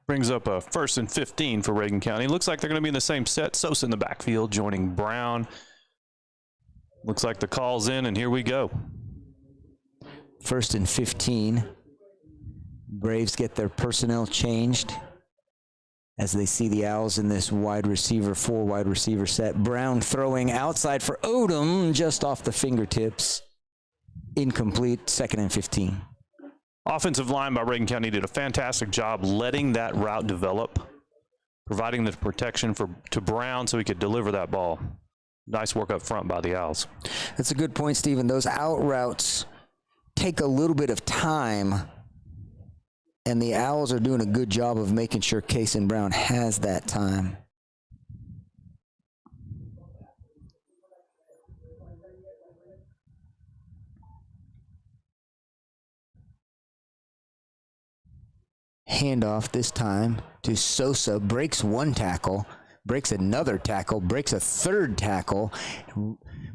Brings up a 1st and 15 for Reagan County. Looks like they're going to be in the same set. Sosa in the backfield joining Brown. Looks like the call's in, and here we go. 1st and 15. Braves get their personnel changed as they see the Owls in this 4 wide receiver set. Brown throwing outside for Odom, just off the fingertips. Incomplete, 2nd and 15. Offensive line by Reagan County did a fantastic job letting that route develop, providing the protection to Brown so he could deliver that ball. Nice work up front by the Owls. That's a good point, Stephen. Those out routes take a little bit of time, and the Owls are doing a good job of making sure Kason Brown has that time. Handoff this time to Sosa. Breaks 1 tackle, breaks another tackle, breaks a 3rd tackle.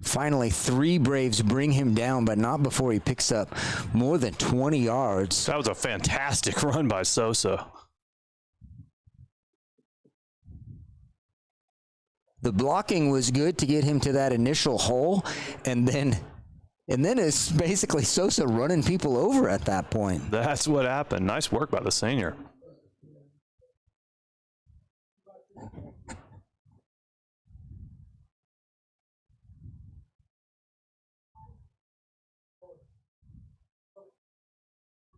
Finally, 3 Braves bring him down, but not before he picks up more than 20 yards. That was a fantastic run by Sosa. The blocking was good to get him to that initial hole, and then it's basically Sosa running people over at that point. That's what happened. Nice work by the senior.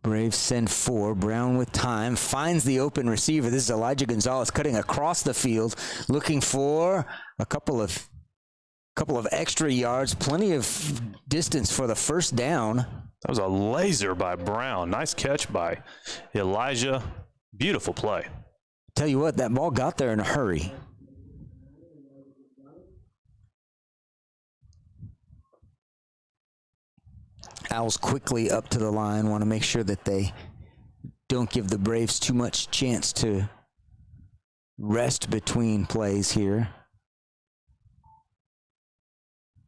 Braves send 4. Brown with time, finds the open receiver. This is Elijah Gonzalez cutting across the field, looking for a couple of extra yards, plenty of distance for the 1st down. That was a laser by Brown. Nice catch by Elijah. Beautiful play. Tell you what, that ball got there in a hurry. Owls quickly up to the line, want to make sure that they don't give the Braves too much chance to rest between plays here.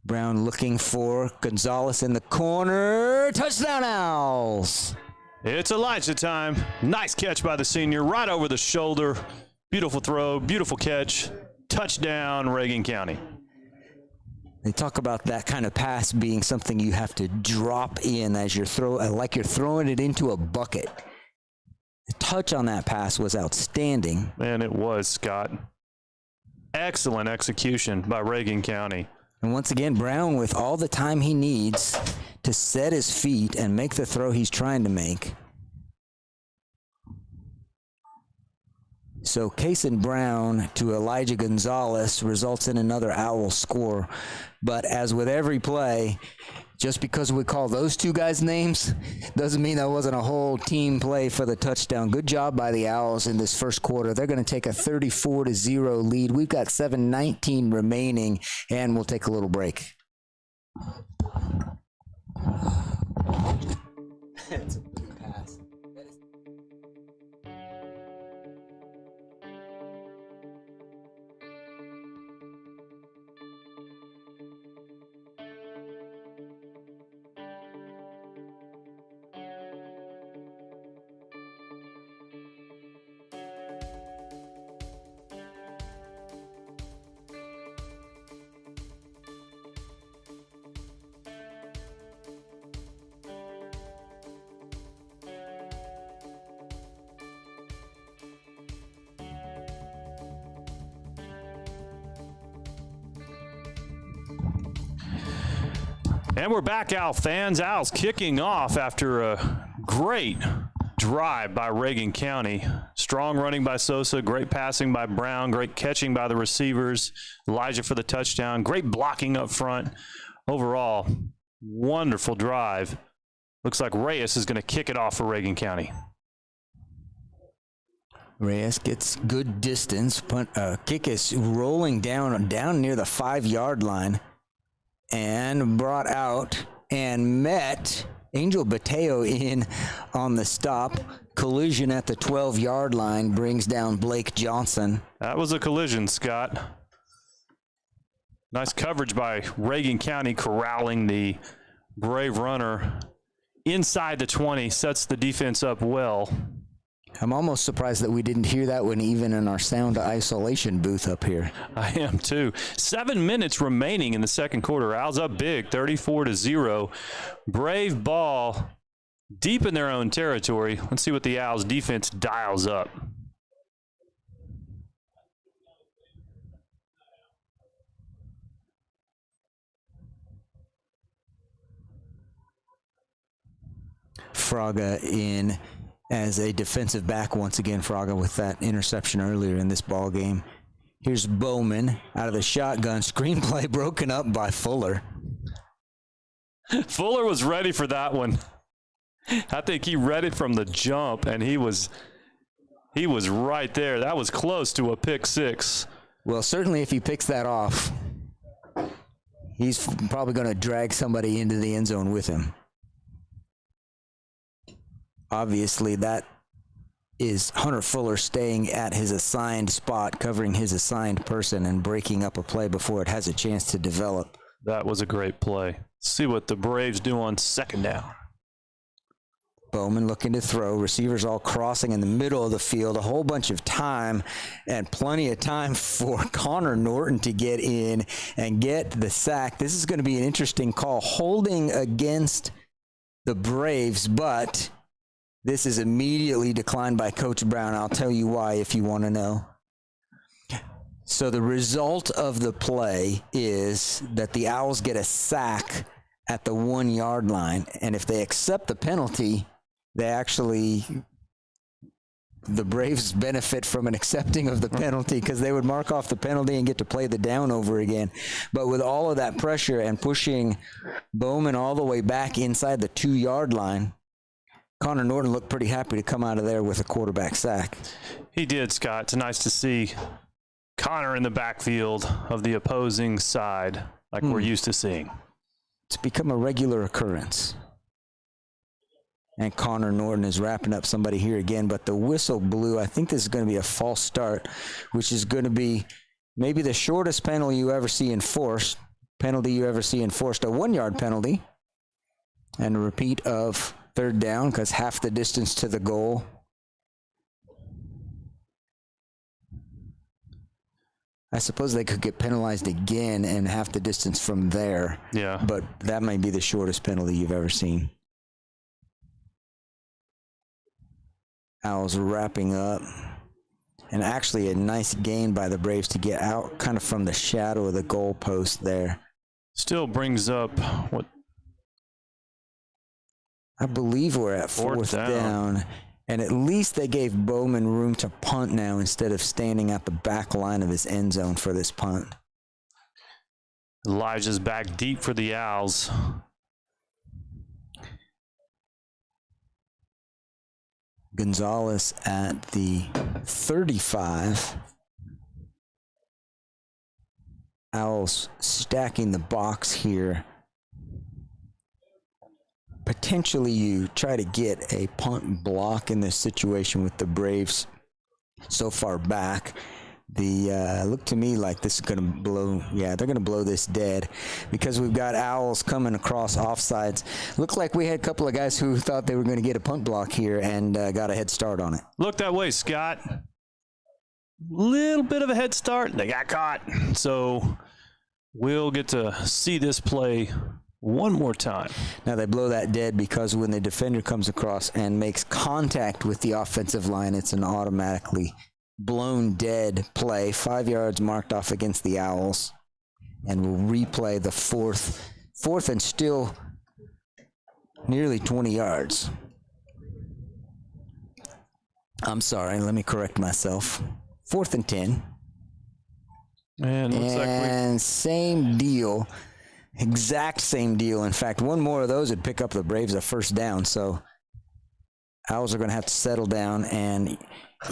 Brown looking for Gonzalez in the corner. Touchdown, Owls. It's Elijah time. Nice catch by the senior, right over the shoulder. Beautiful throw, beautiful catch. Touchdown, Reagan County. They talk about that kind of pass being something you have to drop in as you're like you're throwing it into a bucket. The touch on that pass was outstanding. Man, it was, Scott. Excellent execution by Reagan County. And once again, Brown with all the time he needs to set his feet and make the throw he's trying to make. So Kason Brown to Elijah Gonzalez results in another Owl score. But as with every play, just because we call those 2 guys' names doesn't mean that wasn't a whole team play for the touchdown. Good job by the Owls in this 1st quarter. They're going to take a 34-0 lead. We've got 7:19 remaining, and we'll take a little break. It's a good pass. And we're back, Owl fans. Owls kicking off after a great drive by Reagan County. Strong running by Sosa, great passing by Brown, great catching by the receivers. Elijah for the touchdown, great blocking up front. Overall, wonderful drive. Looks like Reyes is going to kick it off for Reagan County. Reyes gets good distance. Kick is rolling down near the 5-yard line and brought out and met Angel Bateo in on the stop. Collision at the 12-yard line brings down Blake Johnson. That was a collision, Scott. Nice coverage by Reagan County, corralling the Brave runner inside the 20, sets the defense up well. I'm almost surprised that we didn't hear that one even in our sound isolation booth up here. I am too. 7 minutes remaining in the second quarter. Owls up big, 34-0. Brave ball deep in their own territory. Let's see what the Owls defense dials up. Fraga in as a defensive back once again. Fraga with that interception earlier in this ball game. Here's Bowman out of the shotgun. Screenplay broken up by Fuller. Fuller was ready for that one. I think he read it from the jump, and he was right there. That was close to a pick six. Well, certainly if he picks that off, he's probably going to drag somebody into the end zone with him. Obviously, that is Hunter Fuller staying at his assigned spot, covering his assigned person, and breaking up a play before it has a chance to develop. That was a great play. See what the Braves do on second down. Bowman looking to throw. Receivers all crossing in the middle of the field. A whole bunch of time and plenty of time for Connor Norton to get in and get the sack. This is going to be an interesting call. Holding against the Braves, but this is immediately declined by Coach Brown. I'll tell you why if you want to know. So the result of the play is that the Owls get a sack at the 1-yard line. And if they accept the penalty, the Braves benefit from an accepting of the penalty because they would mark off the penalty and get to play the down over again. But with all of that pressure and pushing Bowman all the way back inside the 2-yard line, Connor Norton looked pretty happy to come out of there with a quarterback sack. He did, Scott. It's nice to see Connor in the backfield of the opposing side like we're used to seeing. It's become a regular occurrence. And Connor Norton is wrapping up somebody here again, but the whistle blew. I think this is going to be a false start, which is going to be maybe the shortest penalty you ever see enforced. A 1-yard penalty. And a repeat of third down because half the distance to the goal. I suppose they could get penalized again and half the distance from there. Yeah. But that might be the shortest penalty you've ever seen. Owls wrapping up. And actually a nice gain by the Braves to get out kind of from the shadow of the goal post there. Still brings up what? I believe we're at fourth down. And at least they gave Bowman room to punt now instead of standing at the back line of his end zone for this punt. Elijah's back deep for the Owls. Gonzalez at the 35. Owls stacking the box here. Potentially you try to get a punt block in this situation with the Braves so far back. Look to me like this is going to blow. Yeah, they're going to blow this dead because we've got Owls coming across offsides. Looked like we had a couple of guys who thought they were going to get a punt block here and got a head start on it. Look that way, Scott. Little bit of a head start. They got caught. So we'll get to see this play one more time. Now they blow that dead because when the defender comes across and makes contact with the offensive line, it's an automatically blown dead play. 5 yards marked off against the Owls. And we'll replay the fourth 4th and still nearly 20 yards. I'm sorry, let me correct myself. 4th and 10. And looks like same deal, exact same deal. In fact, one more of those would pick up the Braves a first down. So Owls are going to have to settle down. And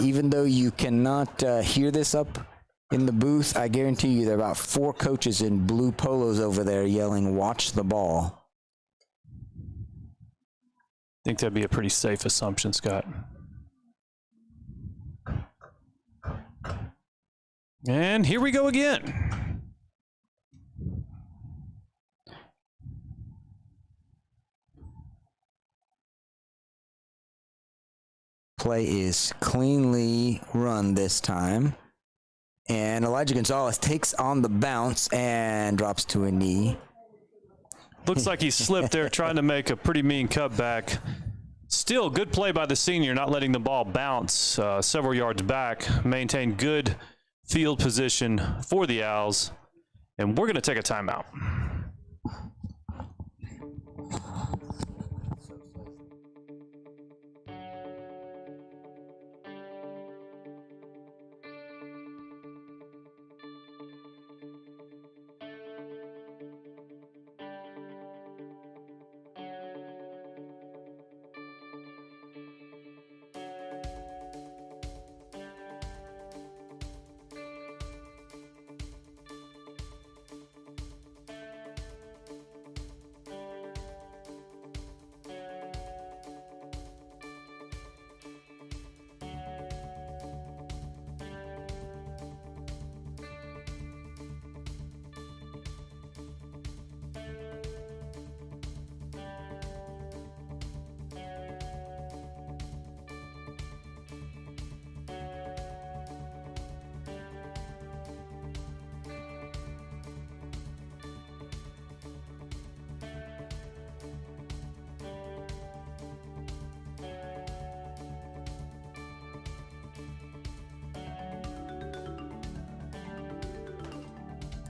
even though you cannot hear this up in the booth, I guarantee you there are about 4 coaches in blue polos over there yelling, "Watch the ball." I think that'd be a pretty safe assumption, Scott. And here we go again. Play is cleanly run this time. And Elijah Gonzalez takes on the bounce and drops to a knee. Looks like he slipped there trying to make a pretty mean cutback. Still, good play by the senior, not letting the ball bounce several yards back. Maintained good field position for the Owls. And we're going to take a timeout.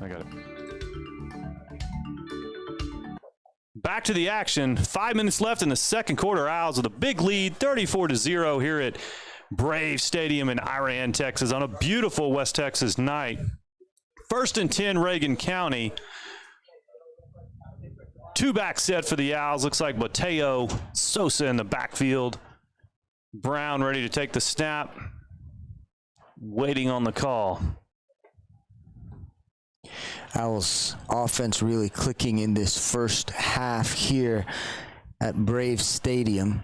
I got it. Back to the action. 5 minutes left in the second quarter. Owls with a big lead, 34-0 here at Brave Stadium in Iraan, Texas, on a beautiful West Texas night. 1st and 10, Reagan County. 2-back set for the Owls. Looks like Mateo, Sosa in the backfield. Brown ready to take the snap. Waiting on the call. Owls offense really clicking in this first half here at Brave Stadium.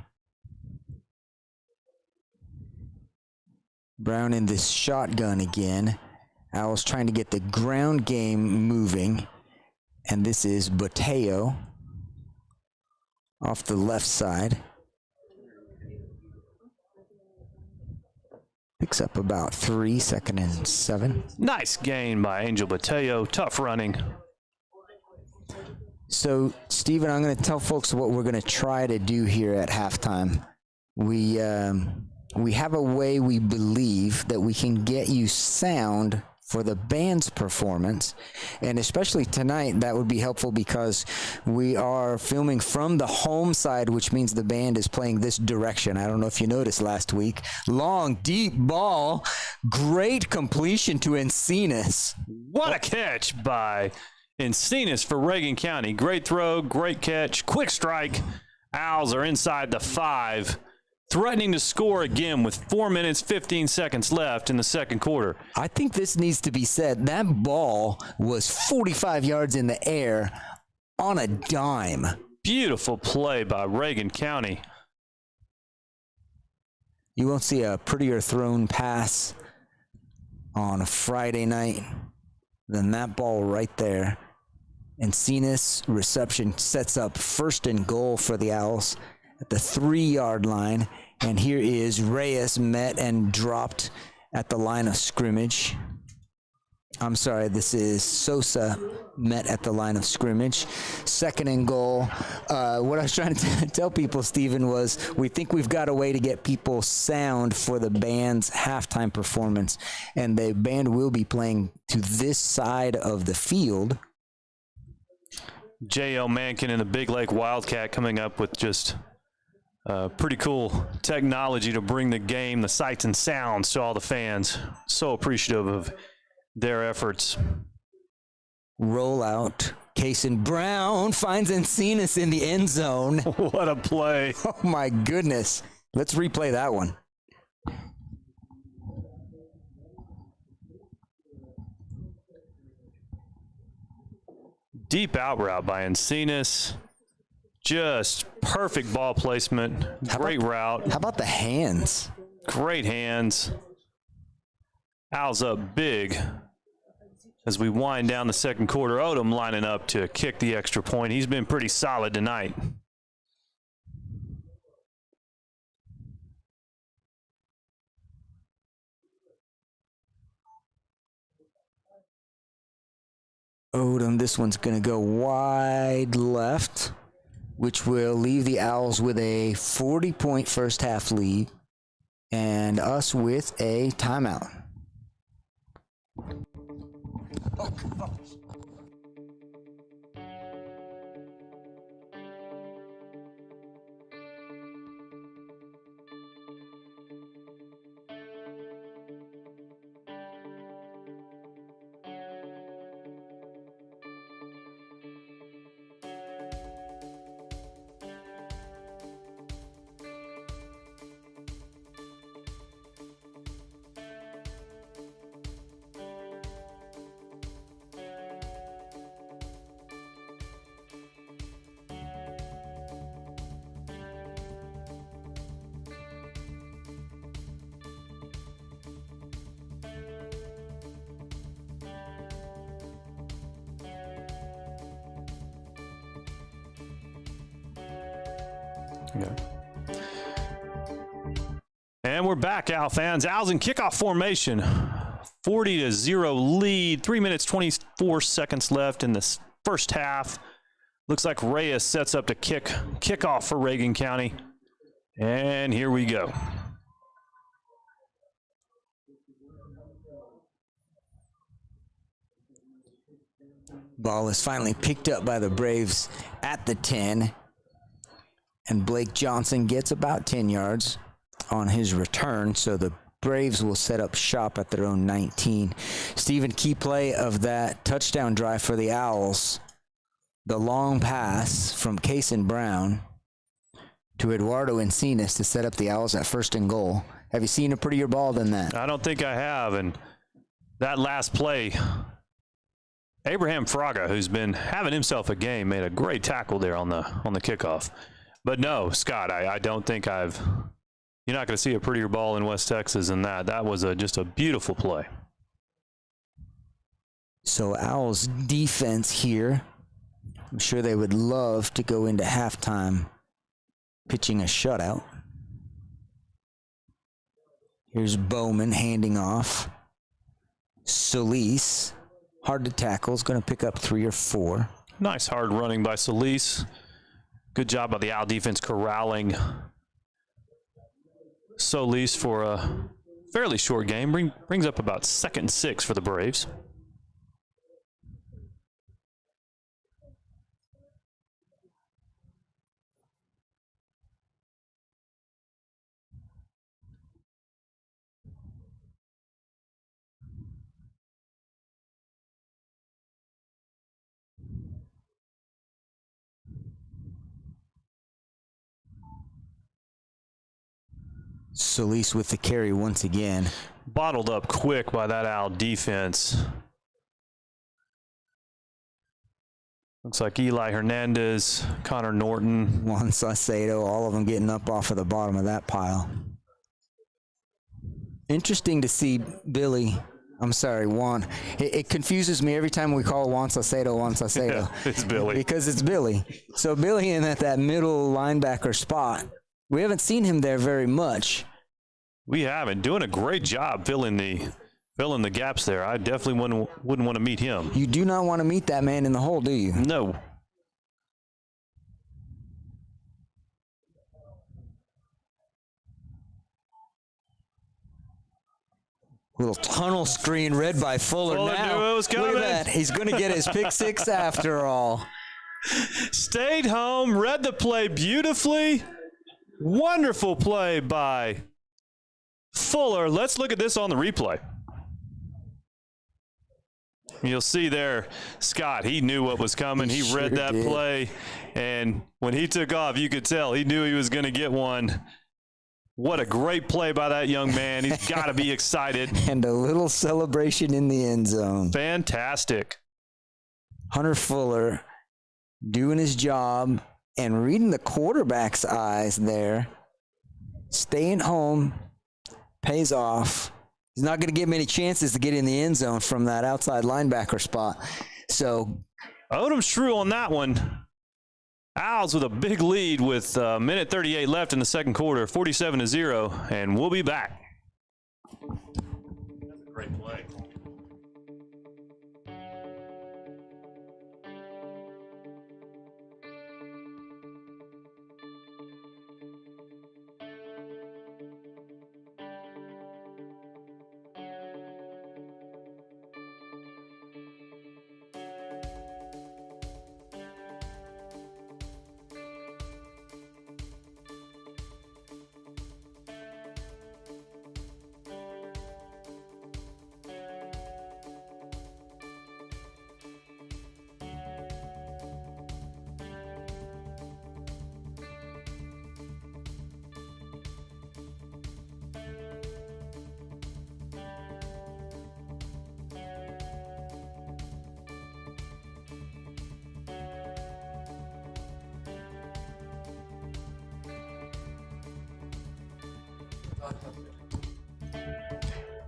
Brown in this shotgun again. Owls trying to get the ground game moving. And this is Mateo off the left side. Picks up about 3, 2nd and 7. Nice gain by Angel Mateo. Tough running. So, Steven, I'm going to tell folks what we're going to try to do here at halftime. We have a way we believe that we can get you sound for the band's performance, and especially tonight that would be helpful because we are filming from the home side, which means the band is playing this direction. I don't know if you noticed last week. Long, deep ball, great completion to Encinas. What a catch by Encinas for Reagan County. Great throw, great catch, quick strike. Owls are inside the 5. Threatening to score again with 4 minutes, 15 seconds left in the second quarter. I think this needs to be said. That ball was 45 yards in the air on a dime. Beautiful play by Reagan County. You won't see a prettier thrown pass on a Friday night than that ball right there. Encinas reception sets up 1st and goal for the Owls at the 3-yard line, and here is Reyes met and dropped at the line of scrimmage. I'm sorry, this is Sosa met at the line of scrimmage. 2nd and goal. What I was trying to tell people, Stephen, was we think we've got a way to get people sound for the band's halftime performance, and the band will be playing to this side of the field. J.L. Mankin and the Big Lake Wildcat coming up with just pretty cool technology to bring the game, the sights and sounds to all the fans. So appreciative of their efforts. Rollout. Cason Brown finds Encinas in the end zone. What a play. Oh, my goodness. Let's replay that one. Deep out route by Encinas. Just perfect ball placement. Great route. How about the hands? Great hands. Owls up big as we wind down the second quarter. Odom lining up to kick the extra point. He's been pretty solid tonight. Odom, this one's going to go wide left, which will leave the Owls with a 40-point first half lead and us with a timeout. Oh, gosh. Okay. And we're back, Owl fans. Owls in kickoff formation. 40-0 lead. 3 minutes, 24 seconds left in the first half. Looks like Reyes sets up to kick off for Reagan County. And here we go. Ball is finally picked up by the Braves at the 10. And Blake Johnson gets about 10 yards on his return, so the Braves will set up shop at their own 19. Stephen, key play of that touchdown drive for the Owls, the long pass from Cason Brown to Eduardo Encinas to set up the Owls at first and goal. Have you seen a prettier ball than that? I don't think I have, and that last play, Abraham Fraga, who's been having himself a game, made a great tackle there on the kickoff. But no, Scott, I don't think you're not going to see a prettier ball in West Texas than that. That was just a beautiful play. So Owls defense here, I'm sure they would love to go into halftime pitching a shutout. Here's Bowman handing off. Solis, hard to tackle, is going to pick up 3 or 4. Nice hard running by Solis. Good job by the Owl defense corralling Solis for a fairly short game. Brings up about 2nd and 6 for the Braves. Solis with the carry once again. Bottled up quick by that Owl defense. Looks like Eli Hernandez, Connor Norton, Juan Saucedo, all of them getting up off of the bottom of that pile. Interesting to see Juan. It confuses me every time we call Juan Saucedo. Yeah, it's Billy. Because it's Billy. So Billy in at that middle linebacker spot. We haven't seen him there very much. We haven't. Doing a great job filling the gaps there. I definitely wouldn't want to meet him. You do not want to meet that man in the hole, do you? No. Little tunnel screen read by Fuller Fuller now. knew it was coming. Look at that. He's going to get his pick 6 after all. Stayed home, read the play beautifully. Wonderful play by Fuller. Let's look at this on the replay. You'll see there, Scott, he knew what was coming. He read that play, and when he took off, you could tell he knew he was going to get one. What a great play by that young man. He's got to be excited. And a little celebration in the end zone. Fantastic. Hunter Fuller doing his job and reading the quarterback's eyes there. Staying home pays off. He's not going to get many chances to get in the end zone from that outside linebacker spot. So Odom's true on that one. Owls with a big lead with minute 38 left in the second quarter, 47-0, and we'll be back. That's a great play.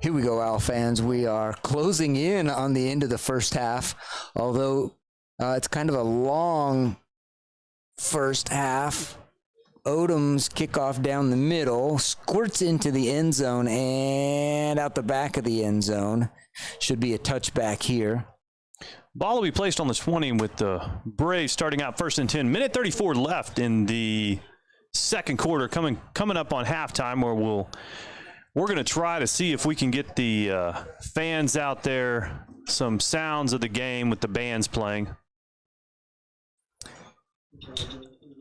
here we go, Owl fans. We are closing in on the end of the first half, although it's kind of a long first half. Odom's kickoff down the middle, squirts into the end zone and out the back of the end zone. Should be a touchback here. Ball will be placed on the 20 with the Braves starting out first and 10. Minute 34 left in the second quarter, coming up on halftime, where we're going to try to see if we can get the fans out there, some sounds of the game with the bands playing.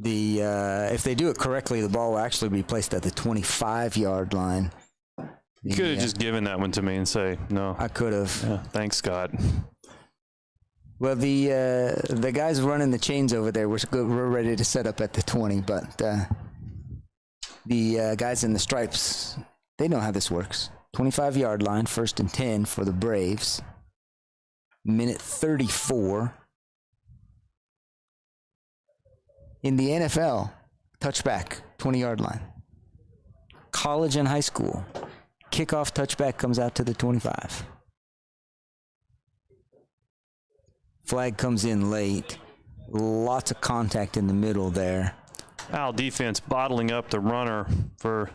If they do it correctly, the ball will actually be placed at the 25-yard line. You could have just given that one to me and say, no. I could have. Yeah, thanks, Scott. Well, the guys running the chains over there, we're ready to set up at the 20, but the guys in the stripes, they know how this works. 25-yard line, first and 10 for the Braves. Minute 34. In the NFL, touchback, 20-yard line. College and high school, kickoff touchback comes out to the 25. Flag comes in late. Lots of contact in the middle there. Owl defense bottling up the runner for